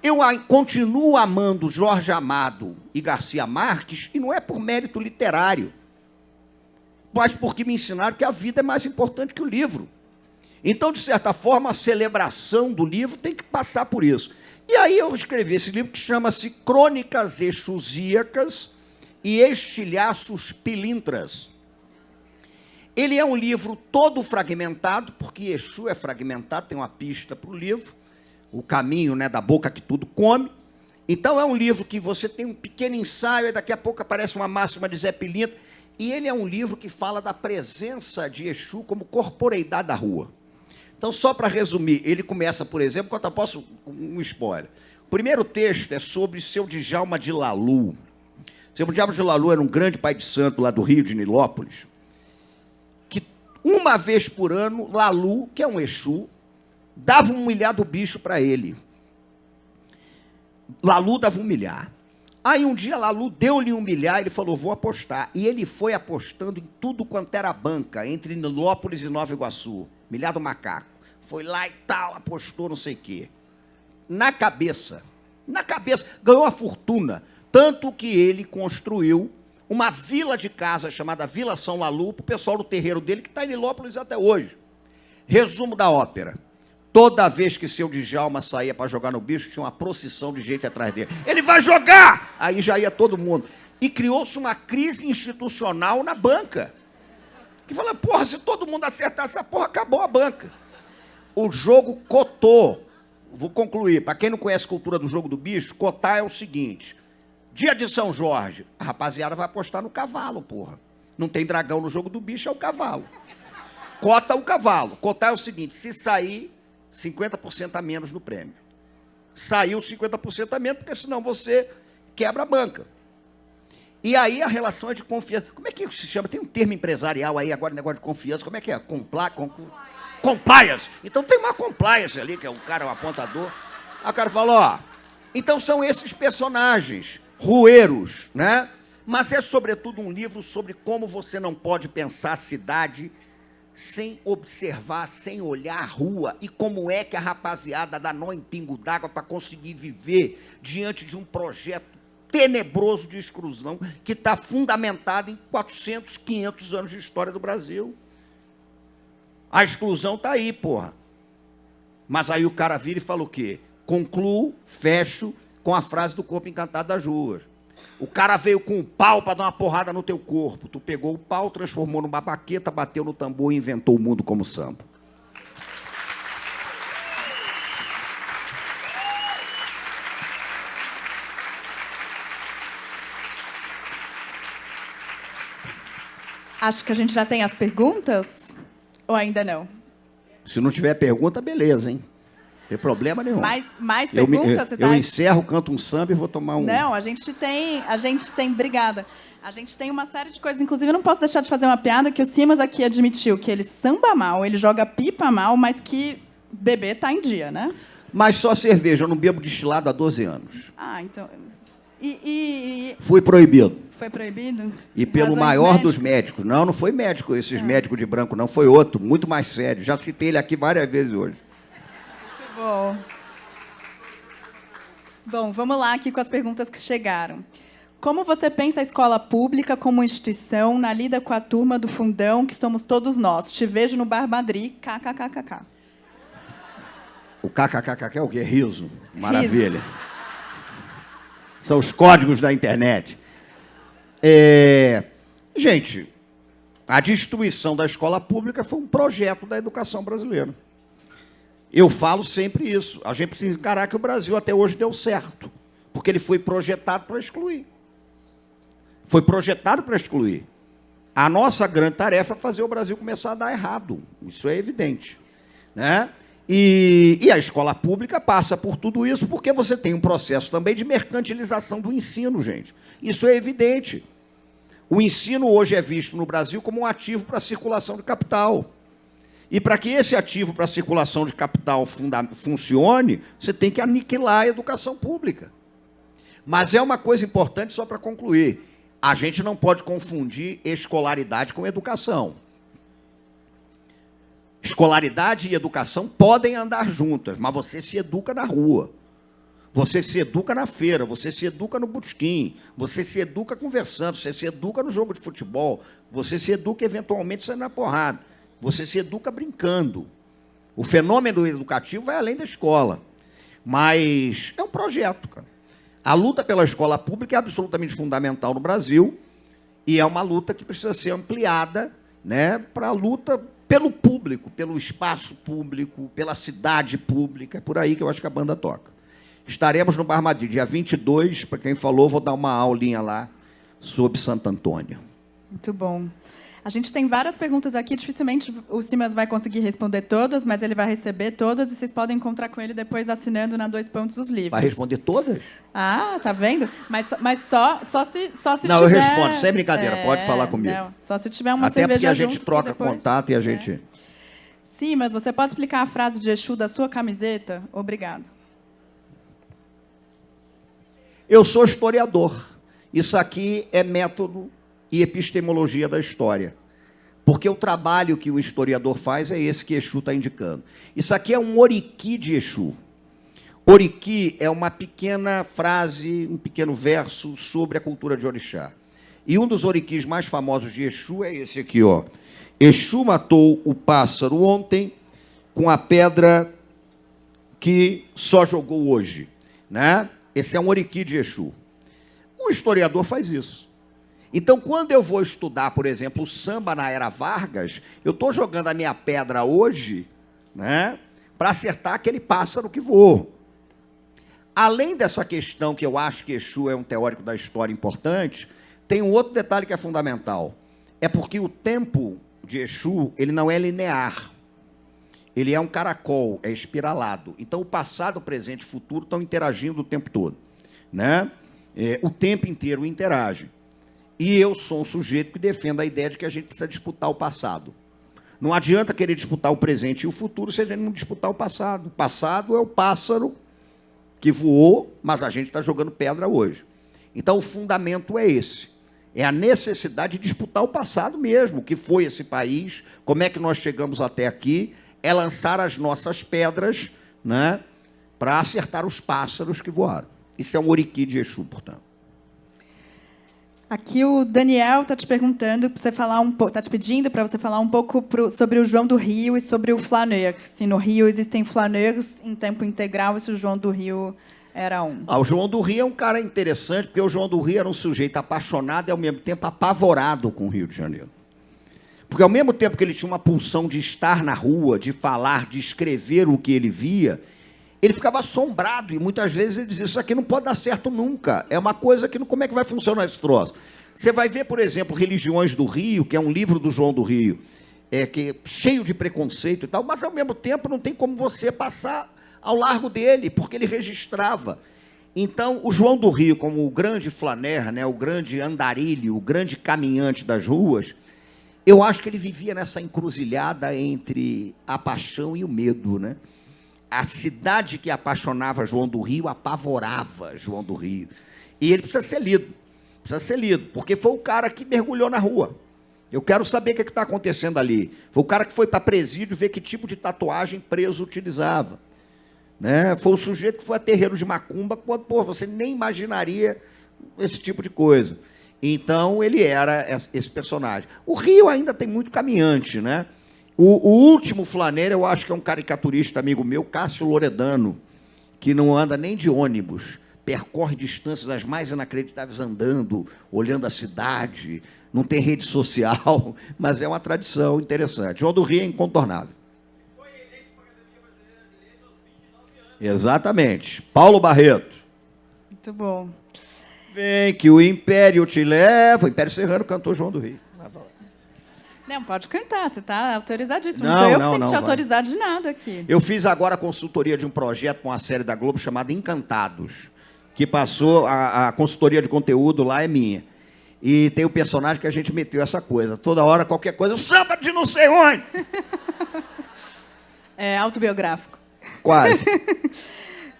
Eu continuo amando Jorge Amado e Garcia Marques, e não é por mérito literário, mas porque me ensinaram que a vida é mais importante que o livro. Então, de certa forma, a celebração do livro tem que passar por isso. E aí eu escrevi esse livro que chama-se Crônicas Exusíacas e Estilhaços Pilintras. Ele é um livro todo fragmentado, porque Exu é fragmentado, tem uma pista para o livro, o caminho, né, da boca que tudo come. Então é um livro que você tem um pequeno ensaio, e daqui a pouco aparece uma máxima de Zé Pilintra, e ele é um livro que fala da presença de Exu como corporeidade da rua. Então, só para resumir, ele começa, por exemplo, quando eu posso, um spoiler. O primeiro texto é sobre Seu Djalma de Lalu. Seu Djalma de Lalu era um grande pai de santo lá do Rio de Nilópolis, que uma vez por ano, Lalu, que é um Exu, dava um milhar do bicho para ele. Lalu dava um milhar. Aí um dia Lalu deu-lhe um milhar, ele falou, vou apostar. E ele foi apostando em tudo quanto era banca, entre Nilópolis e Nova Iguaçu. Milhar do macaco. Foi lá e tal, apostou não sei o quê. Na cabeça, ganhou a fortuna. Tanto que ele construiu uma vila de casa chamada Vila São Lalu, para o pessoal do terreiro dele, que está em Nilópolis até hoje. Resumo da ópera. Toda vez que Seu Djalma saía para jogar no bicho, tinha uma procissão de gente atrás dele. Ele vai jogar! Aí já ia todo mundo. E criou-se uma crise institucional na banca. Que fala, porra, se todo mundo acertar essa porra, acabou a banca. O jogo cotou. Vou concluir. Para quem não conhece a cultura do jogo do bicho, cotar é o seguinte. Dia de São Jorge, a rapaziada vai apostar no cavalo, porra. Não tem dragão no jogo do bicho, é o cavalo. Cota o cavalo. Cotar é o seguinte, se sair, 50% a menos no prêmio. Saiu 50% a menos, porque senão você quebra a banca. E aí a relação é de confiança. Como é que se chama? Tem um termo empresarial aí, agora, negócio de confiança. Como é que é? Compliance. Então tem uma compliance ali, que é um cara, um apontador. Aí o cara fala, ó, então são esses personagens, rueiros, né? Mas é, sobretudo, um livro sobre como você não pode pensar a cidade sem observar, sem olhar a rua, e como é que a rapaziada dá nó em pingo d'água para conseguir viver diante de um projeto tenebroso de exclusão que está fundamentado em 400, 500 anos de história do Brasil. A exclusão está aí, porra. Mas aí o cara vira e fala o quê? Concluo, fecho com a frase do Corpo Encantado das Ruas. O cara veio com um pau para dar uma porrada no teu corpo. Tu pegou o pau, transformou numa baqueta, bateu no tambor e inventou o mundo como samba. Acho que a gente já tem as perguntas, ou ainda não? Se não tiver pergunta, beleza, hein? Não tem problema nenhum. Mais perguntas? Eu encerro, canto um samba e vou tomar um... Não, obrigada. A gente tem uma série de coisas, inclusive eu não posso deixar de fazer uma piada que o Simas aqui admitiu, que ele samba mal, ele joga pipa mal, mas que beber tá em dia, né? Mas só cerveja, eu não bebo destilado há 12 anos. Ah, então... Fui proibido. Foi proibido? E pelo maior dos médicos. Não foi médico, esses médicos de branco, não. Foi outro, muito mais sério. Já citei ele aqui várias vezes hoje. Muito bom. Bom, vamos lá aqui com as perguntas que chegaram. Como você pensa a escola pública como instituição na lida com a turma do fundão, que somos todos nós? Te vejo no Bar Madrid, kkkk. O kkkk é o quê? Riso. Maravilha. Risos. São os códigos da internet. Gente, a destruição da escola pública foi um projeto da educação brasileira. Eu falo sempre isso. A gente precisa encarar que o Brasil até hoje deu certo, porque ele foi projetado para excluir. Foi projetado para excluir. A nossa grande tarefa é fazer o Brasil começar a dar errado. Isso é evidente, né? E a escola pública passa por tudo isso porque você tem um processo também de mercantilização do ensino, gente. Isso é evidente. O ensino hoje é visto no Brasil como um ativo para a circulação de capital. E para que esse ativo para a circulação de capital funcione, você tem que aniquilar a educação pública. Mas é uma coisa importante, só para concluir, a gente não pode confundir escolaridade com educação. Escolaridade e educação podem andar juntas, mas você se educa na rua. Você se educa na feira, você se educa no botequim, você se educa conversando, você se educa no jogo de futebol, você se educa eventualmente saindo na porrada, você se educa brincando. O fenômeno educativo vai além da escola, mas é um projeto, cara. A luta pela escola pública é absolutamente fundamental no Brasil e é uma luta que precisa ser ampliada, né, para a luta pelo público, pelo espaço público, pela cidade pública. É por aí que eu acho que a banda toca. Estaremos no Bar Armadilha, dia 22, para quem falou, vou dar uma aulinha lá sobre Santo Antônio. Muito bom. A gente tem várias perguntas aqui, dificilmente o Simas vai conseguir responder todas, mas ele vai receber todas e vocês podem encontrar com ele depois assinando na 2 Pontos os livros. Vai responder todas? Ah, tá vendo? Mas só se não, tiver... eu respondo, sem brincadeira, pode falar comigo. Não, só se tiver uma até cerveja porque a gente junto, troca depois... contato e a gente... Simas, você pode explicar a frase de Exu da sua camiseta? Obrigado. Eu sou historiador. Isso aqui é método e epistemologia da história. Porque o trabalho que o historiador faz é esse que Exu está indicando. Isso aqui é um oriqui de Exu. Oriqui é uma pequena frase, um pequeno verso sobre a cultura de orixá. E um dos oriquis mais famosos de Exu é esse aqui, ó. Exu matou o pássaro ontem com a pedra que só jogou hoje, né? Esse é um oriqui de Exu. O historiador faz isso. Então, quando eu vou estudar, por exemplo, o samba na Era Vargas, eu estou jogando a minha pedra hoje, né, para acertar aquele pássaro que voou. Além dessa questão, que eu acho que Exu é um teórico da história importante, tem um outro detalhe que é fundamental. É porque o tempo de Exu, ele não é linear. Ele é um caracol, é espiralado. Então, o passado, o presente e o futuro estão interagindo o tempo todo, né? O tempo inteiro interage. E eu sou um sujeito que defende a ideia de que a gente precisa disputar o passado. Não adianta querer disputar o presente e o futuro se a gente não disputar o passado. O passado é o pássaro que voou, mas a gente está jogando pedra hoje. Então, o fundamento é esse. É a necessidade de disputar o passado mesmo, o que foi esse país, como é que nós chegamos até aqui, é lançar as nossas pedras, né, para acertar os pássaros que voaram. Isso é um oriqui de Exu, portanto. Aqui o Daniel está te perguntando para você falar um pouco, está te pedindo para você falar um pouco sobre o João do Rio e sobre o flaneur. Se no Rio existem flaneurs em tempo integral e se o João do Rio era um. O João do Rio é um cara interessante, porque o João do Rio era um sujeito apaixonado e, ao mesmo tempo, apavorado com o Rio de Janeiro. Porque, ao mesmo tempo que ele tinha uma pulsão de estar na rua, de falar, de escrever o que ele via, ele ficava assombrado, e muitas vezes ele dizia, isso aqui não pode dar certo nunca, é uma coisa que não, como é que vai funcionar esse troço? Você vai ver, por exemplo, Religiões do Rio, que é um livro do João do Rio, que é cheio de preconceito e tal, mas, ao mesmo tempo, não tem como você passar ao largo dele, porque ele registrava. Então, o João do Rio, como o grande flaner, né, o grande andarilho, o grande caminhante das ruas, eu acho que ele vivia nessa encruzilhada entre a paixão e o medo, né? A cidade que apaixonava João do Rio apavorava João do Rio. E ele precisa ser lido, porque foi o cara que mergulhou na rua. Eu quero saber o que está acontecendo ali. Foi o cara que foi para presídio ver que tipo de tatuagem preso utilizava, né? Foi o sujeito que foi a terreiro de macumba, quando, você nem imaginaria esse tipo de coisa. Então, ele era esse personagem. O Rio ainda tem muito caminhante, né? O último flaneiro, eu acho que é um caricaturista amigo meu, Cássio Loredano, que não anda nem de ônibus, percorre distâncias as mais inacreditáveis andando, olhando a cidade, não tem rede social, mas é uma tradição interessante. João do Rio é incontornável. Foi eleito para a Academia Brasileira de Letras aos 29 anos. Exatamente. Paulo Barreto. Muito bom. Vem que o Império te leva. O Império Serrano cantou João do Rio. Não, pode cantar, você está autorizadíssimo. Não, Não sou eu que não, tenho que não, te vai. autorizar de nada aqui. Eu fiz agora a consultoria de um projeto com uma série da Globo chamada Encantados, que passou, a consultoria de conteúdo lá é minha. E tem o personagem que a gente meteu essa coisa. Toda hora, qualquer coisa, o samba de não sei onde. É autobiográfico. Quase.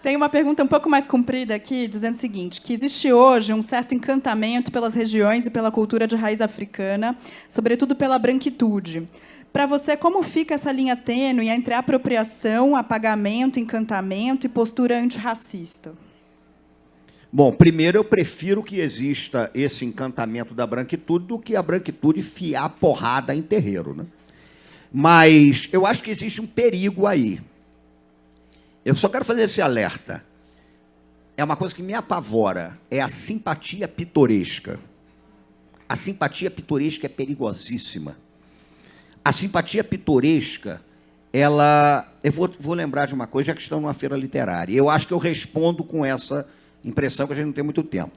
Tem uma pergunta um pouco mais comprida aqui, dizendo o seguinte, que existe hoje um certo encantamento pelas regiões e pela cultura de raiz africana, sobretudo pela branquitude. Para você, como fica essa linha tênue entre apropriação, apagamento, encantamento e postura antirracista? Bom, primeiro eu prefiro que exista esse encantamento da branquitude do que a branquitude fiar porrada em terreiro, né? Mas eu acho que existe um perigo aí. Eu só quero fazer esse alerta. É uma coisa que me apavora, é a simpatia pitoresca. A simpatia pitoresca é perigosíssima. A simpatia pitoresca, ela... Eu vou lembrar de uma coisa, já que estamos numa feira literária. Eu acho que eu respondo com essa impressão, que a gente não tem muito tempo.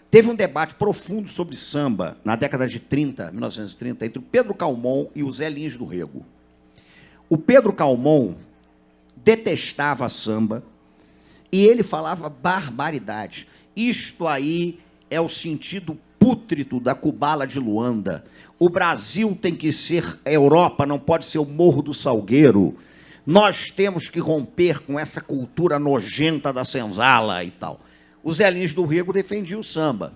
Teve um debate profundo sobre samba, na década de 30, 1930, entre o Pedro Calmon e o Zé Lins do Rego. O Pedro Calmon detestava samba e ele falava barbaridades. Isto aí é o sentido pútrido da Kubala de Luanda. O Brasil tem que ser a Europa, não pode ser o Morro do Salgueiro. Nós temos que romper com essa cultura nojenta da senzala e tal. O Zé Lins do Rego defendia o samba.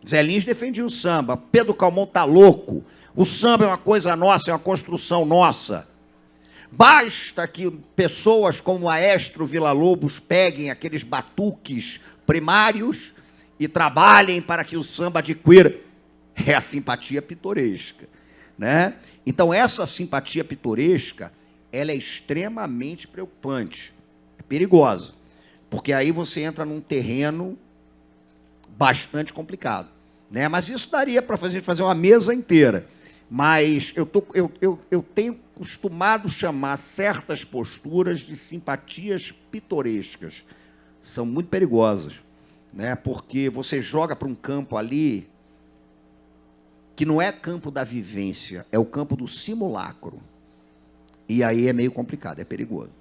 Zé Lins defendia o samba. Pedro Calmon está louco. O samba é uma coisa nossa, é uma construção nossa. Basta que pessoas como o Maestro Villa-Lobos peguem aqueles batuques primários e trabalhem para que o samba adquira. É a simpatia pitoresca, né? Então, essa simpatia pitoresca, ela é extremamente preocupante, é perigosa, porque aí você entra num terreno bastante complicado, né? Mas isso daria para a gente fazer uma mesa inteira. Mas eu tenho costumado chamar certas posturas de simpatias pitorescas. São muito perigosas, né? Porque você joga para um campo ali que não é campo da vivência, é o campo do simulacro. E aí é meio complicado, é perigoso.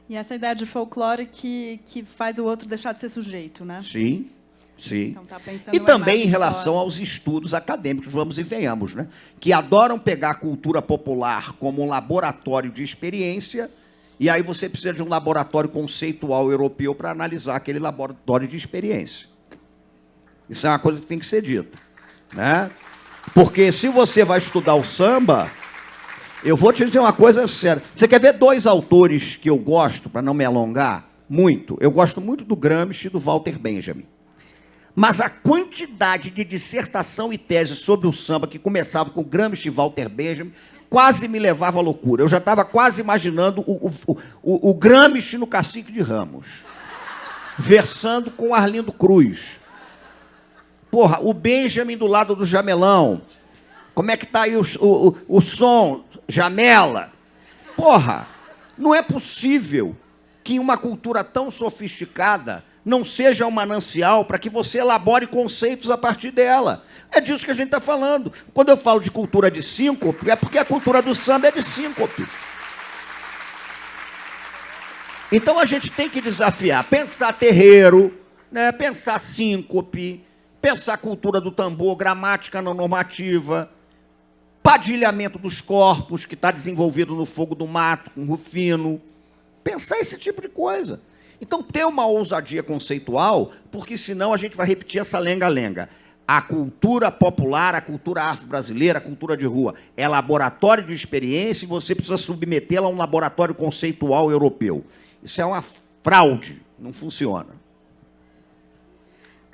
E essa ideia de folclore que faz o outro deixar de ser sujeito, né? Sim, sim. Então, tá pensando E numa também imagem em relação fora. aos estudos acadêmicos, vamos e venhamos, né? Que adoram pegar a cultura popular como um laboratório de experiência, e aí você precisa de um laboratório conceitual europeu para analisar aquele laboratório de experiência. Isso é uma coisa que tem que ser dita, né? Porque se você vai estudar o samba, eu vou te dizer uma coisa séria. Você quer ver dois autores que eu gosto, para não me alongar muito? Eu gosto muito do Gramsci e do Walter Benjamin. Mas a quantidade de dissertação e tese sobre o samba que começava com Gramsci e Walter Benjamin quase me levava à loucura. Eu já estava quase imaginando o Gramsci no Cacique de Ramos, versando com Arlindo Cruz. Porra, o Benjamin do lado do Jamelão. Como é que tá aí o som? Jamela. Porra, não é possível que uma cultura tão sofisticada não seja um manancial para que você elabore conceitos a partir dela. É disso que a gente está falando. Quando eu falo de cultura de síncope, é porque a cultura do samba é de síncope. Então a gente tem que desafiar, pensar terreiro, né, pensar síncope, pensar a cultura do tambor, gramática não normativa, padilhamento dos corpos, que está desenvolvido no fogo do mato, com Rufino. Pensar esse tipo de coisa. Então, ter uma ousadia conceitual, porque senão a gente vai repetir essa lenga-lenga. A cultura popular, a cultura afro-brasileira, a cultura de rua, é laboratório de experiência e você precisa submetê-la a um laboratório conceitual europeu. Isso é uma fraude, não funciona.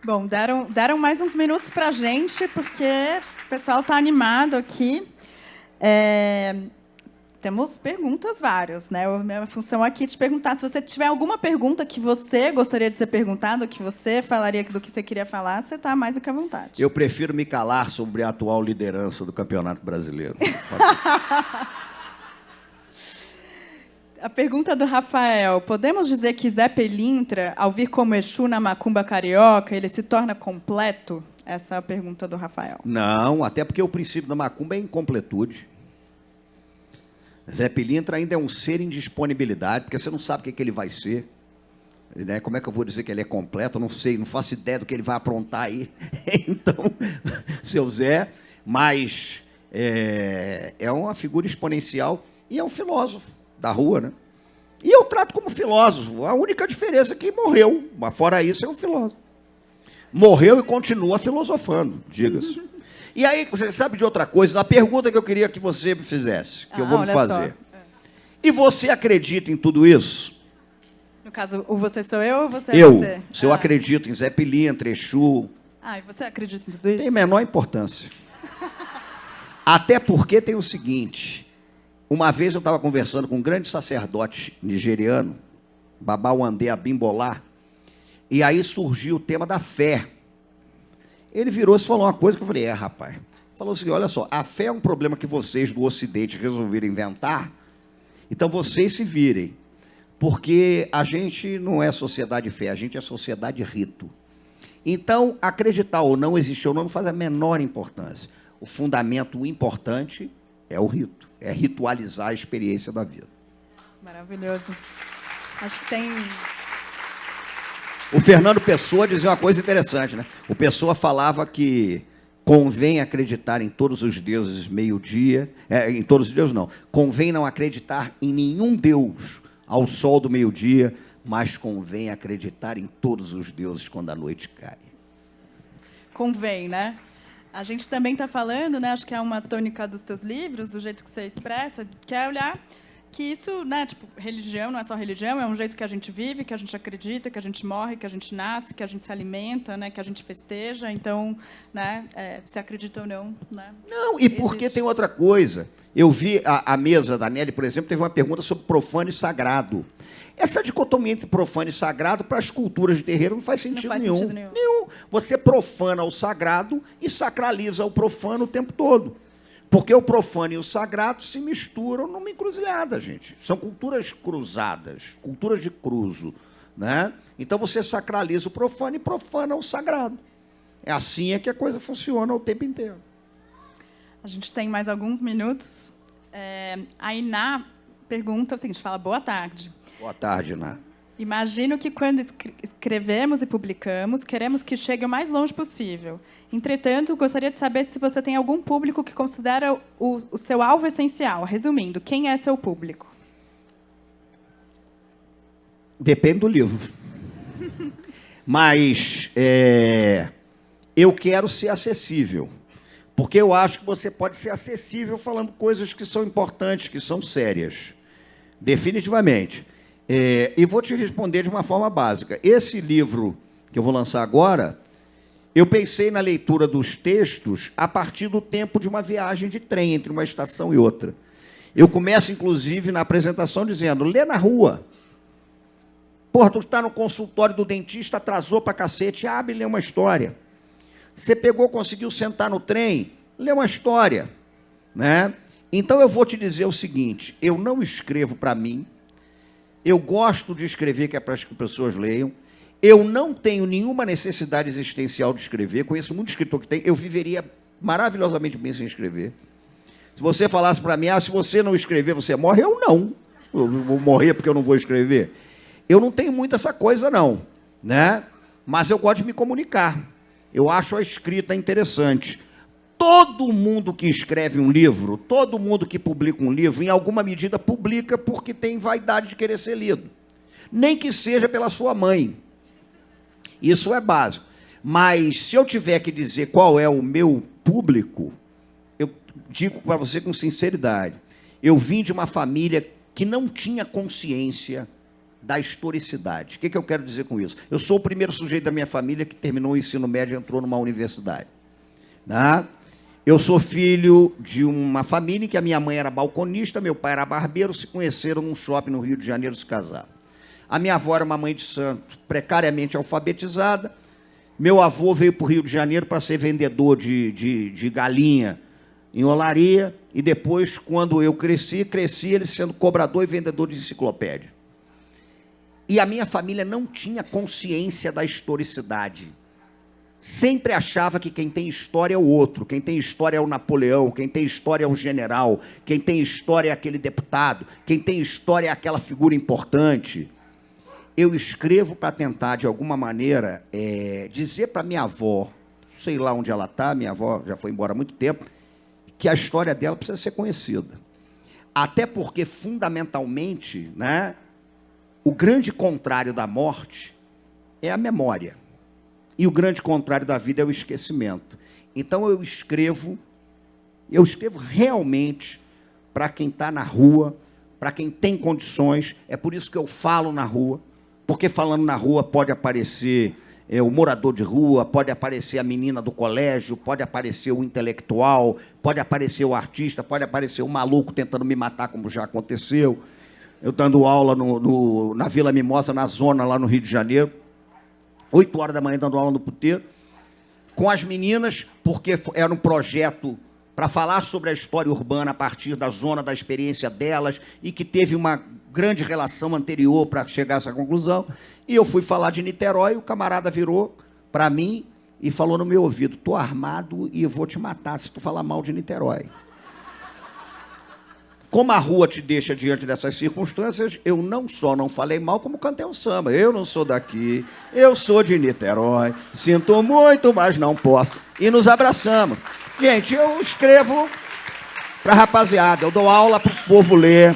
Bom, deram mais uns minutos para a gente, porque o pessoal está animado aqui. Temos perguntas várias, né? A minha função aqui é te perguntar. Se você tiver alguma pergunta que você gostaria de ser perguntado, que você falaria do que você queria falar, você está mais do que à vontade. Eu prefiro me calar sobre a atual liderança do Campeonato Brasileiro. A pergunta do Rafael. Podemos dizer que Zé Pelintra, ao vir como Exu na macumba carioca, ele se torna completo? essa pergunta do Rafael. Não, até porque o princípio da macumba é incompletude. Zé Pilintra ainda é um ser em disponibilidade, porque você não sabe o que, que ele vai ser. Né? Como é que eu vou dizer que ele é completo? Eu não sei, não faço ideia do que ele vai aprontar aí. Então, seu Zé, mas é uma figura exponencial e é um filósofo da rua, né? E eu trato como filósofo. A única diferença é que morreu, mas fora isso é um filósofo. Morreu e continua filosofando, diga-se. E aí, você sabe de outra coisa? A pergunta que eu queria que você me fizesse, que eu vou me fazer. E você acredita em tudo isso? No caso, o você sou eu ou você é eu, você? Se eu acredito em Zé Pilintra, Exu... E você acredita em tudo isso? Tem menor importância. Até porque tem o seguinte... Uma vez eu estava conversando com um grande sacerdote nigeriano, Baba Wande Abimbola, e aí surgiu o tema da fé. Ele virou-se e falou uma coisa que eu falei, rapaz. Falou assim, olha só, a fé é um problema que vocês do Ocidente resolveram inventar, então vocês se virem. Porque a gente não é sociedade fé, a gente é sociedade rito. Então, acreditar ou não existir ou não faz a menor importância. O fundamento importante é o rito, é ritualizar a experiência da vida. Maravilhoso. Acho que tem... O Fernando Pessoa dizia uma coisa interessante, né? O Pessoa falava que convém acreditar em todos os deuses meio-dia, em todos os deuses não, convém não acreditar em nenhum deus ao sol do meio-dia, mas convém acreditar em todos os deuses quando a noite cai. Convém, né? A gente também está falando, né, acho que é uma tônica dos teus livros, do jeito que você expressa, que é olhar que isso, né, tipo, religião não é só religião, é um jeito que a gente vive, que a gente acredita, que a gente morre, que a gente nasce, que a gente se alimenta, né, que a gente festeja. Então, né, se acredita ou não, né? Não, e porque tem outra coisa. Eu vi a mesa da Nelly, por exemplo, teve uma pergunta sobre profano e sagrado. Essa dicotomia entre profano e sagrado para as culturas de terreiro não faz sentido nenhum. Você profana o sagrado e sacraliza o profano o tempo todo. Porque o profano e o sagrado se misturam numa encruzilhada, gente. São culturas cruzadas, culturas de cruzo, né? Então você sacraliza o profano e profana o sagrado. É assim que a coisa funciona o tempo inteiro. A gente tem mais alguns minutos. A Iná pergunta o seguinte, fala, boa tarde. Boa tarde, Iná. Imagino que quando escrevemos e publicamos, queremos que chegue o mais longe possível. Entretanto, gostaria de saber se você tem algum público que considera o seu alvo essencial. Resumindo, quem é seu público? Depende do livro. Mas eu quero ser acessível. Porque eu acho que você pode ser acessível falando coisas que são importantes, que são sérias. Definitivamente. E vou te responder de uma forma básica. Esse livro que eu vou lançar agora, eu pensei na leitura dos textos a partir do tempo de uma viagem de trem entre uma estação e outra. Eu começo, inclusive, na apresentação dizendo, lê na rua. Porra, tu está no consultório do dentista, atrasou pra cacete, abre e lê uma história. Você pegou, conseguiu sentar no trem, lê uma história. Né? Então, eu vou te dizer o seguinte, eu não escrevo para mim, eu gosto de escrever, que é para que as pessoas leiam. Eu não tenho nenhuma necessidade existencial de escrever. Conheço muito escritor que tem. Eu viveria maravilhosamente bem sem escrever. Se você falasse para mim, se você não escrever, você morre. Eu não. Eu vou morrer porque eu não vou escrever. Eu não tenho muito essa coisa, não. Né? Mas eu gosto de me comunicar. Eu acho a escrita interessante. Todo mundo que escreve um livro, todo mundo que publica um livro, em alguma medida publica porque tem vaidade de querer ser lido. Nem que seja pela sua mãe. Isso é básico. Mas se eu tiver que dizer qual é o meu público, eu digo para você com sinceridade, eu vim de uma família que não tinha consciência da historicidade. O que eu quero dizer com isso? Eu sou o primeiro sujeito da minha família que terminou o ensino médio e entrou numa universidade. Né? Eu sou filho de uma família em que a minha mãe era balconista, meu pai era barbeiro, se conheceram num shopping no Rio de Janeiro, se casaram. A minha avó era uma mãe de santo, precariamente alfabetizada. Meu avô veio para o Rio de Janeiro para ser vendedor de galinha em olaria, e depois, quando eu cresci ele sendo cobrador e vendedor de enciclopédia. E a minha família não tinha consciência da historicidade. sempre achava que quem tem história é o outro, quem tem história é o Napoleão, quem tem história é o general, quem tem história é aquele deputado, quem tem história é aquela figura importante. Eu escrevo para tentar, de alguma maneira, dizer para minha avó, sei lá onde ela está, minha avó já foi embora há muito tempo, que a história dela precisa ser conhecida. Até porque, fundamentalmente, né, o grande contrário da morte é a memória. E o grande contrário da vida é o esquecimento. Então, eu escrevo realmente para quem está na rua, para quem tem condições. É por isso que eu falo na rua, porque falando na rua pode aparecer o morador de rua, pode aparecer a menina do colégio, pode aparecer o intelectual, pode aparecer o artista, pode aparecer o maluco tentando me matar, como já aconteceu. Eu dando aula na Vila Mimosa, na zona lá no Rio de Janeiro, 8 horas da manhã dando aula no puteiro, com as meninas, porque era um projeto para falar sobre a história urbana a partir da zona, da experiência delas, e que teve uma grande relação anterior para chegar a essa conclusão. E eu fui falar de Niterói, o camarada virou para mim e falou no meu ouvido: "Tô armado e eu vou te matar se tu falar mal de Niterói." Como a rua te deixa diante dessas circunstâncias, eu não só não falei mal, como cantei um samba. Eu não sou daqui, eu sou de Niterói, sinto muito, mas não posso. E nos abraçamos. Gente, eu escrevo para a rapaziada, eu dou aula para o povo ler.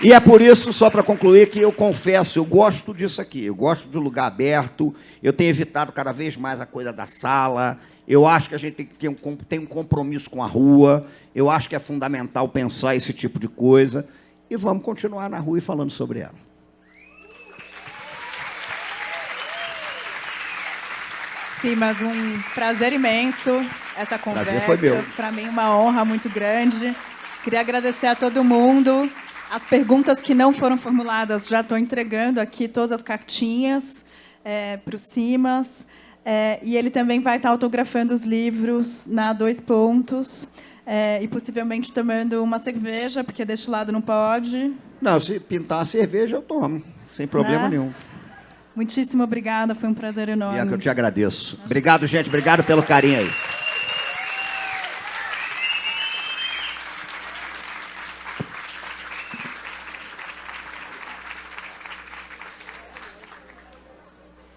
E é por isso, só para concluir, que eu confesso, eu gosto disso aqui. Eu gosto de lugar aberto, eu tenho evitado cada vez mais a coisa da sala. Eu acho que a gente tem um compromisso com a rua. Eu acho que é fundamental pensar esse tipo de coisa. E vamos continuar na rua e falando sobre ela. Simas, um prazer imenso essa conversa. Prazer foi meu. Para mim, uma honra muito grande. Queria agradecer a todo mundo. As perguntas que não foram formuladas, já estou entregando aqui todas as cartinhas para o Simas. E ele também vai estar autografando os livros na 2 Pontos. E possivelmente tomando uma cerveja, porque deste lado não pode. Não, se pintar a cerveja, eu tomo, sem problema nenhum. Muitíssimo obrigada, foi um prazer enorme. E é que eu te agradeço. Obrigado, gente. Obrigado pelo carinho aí.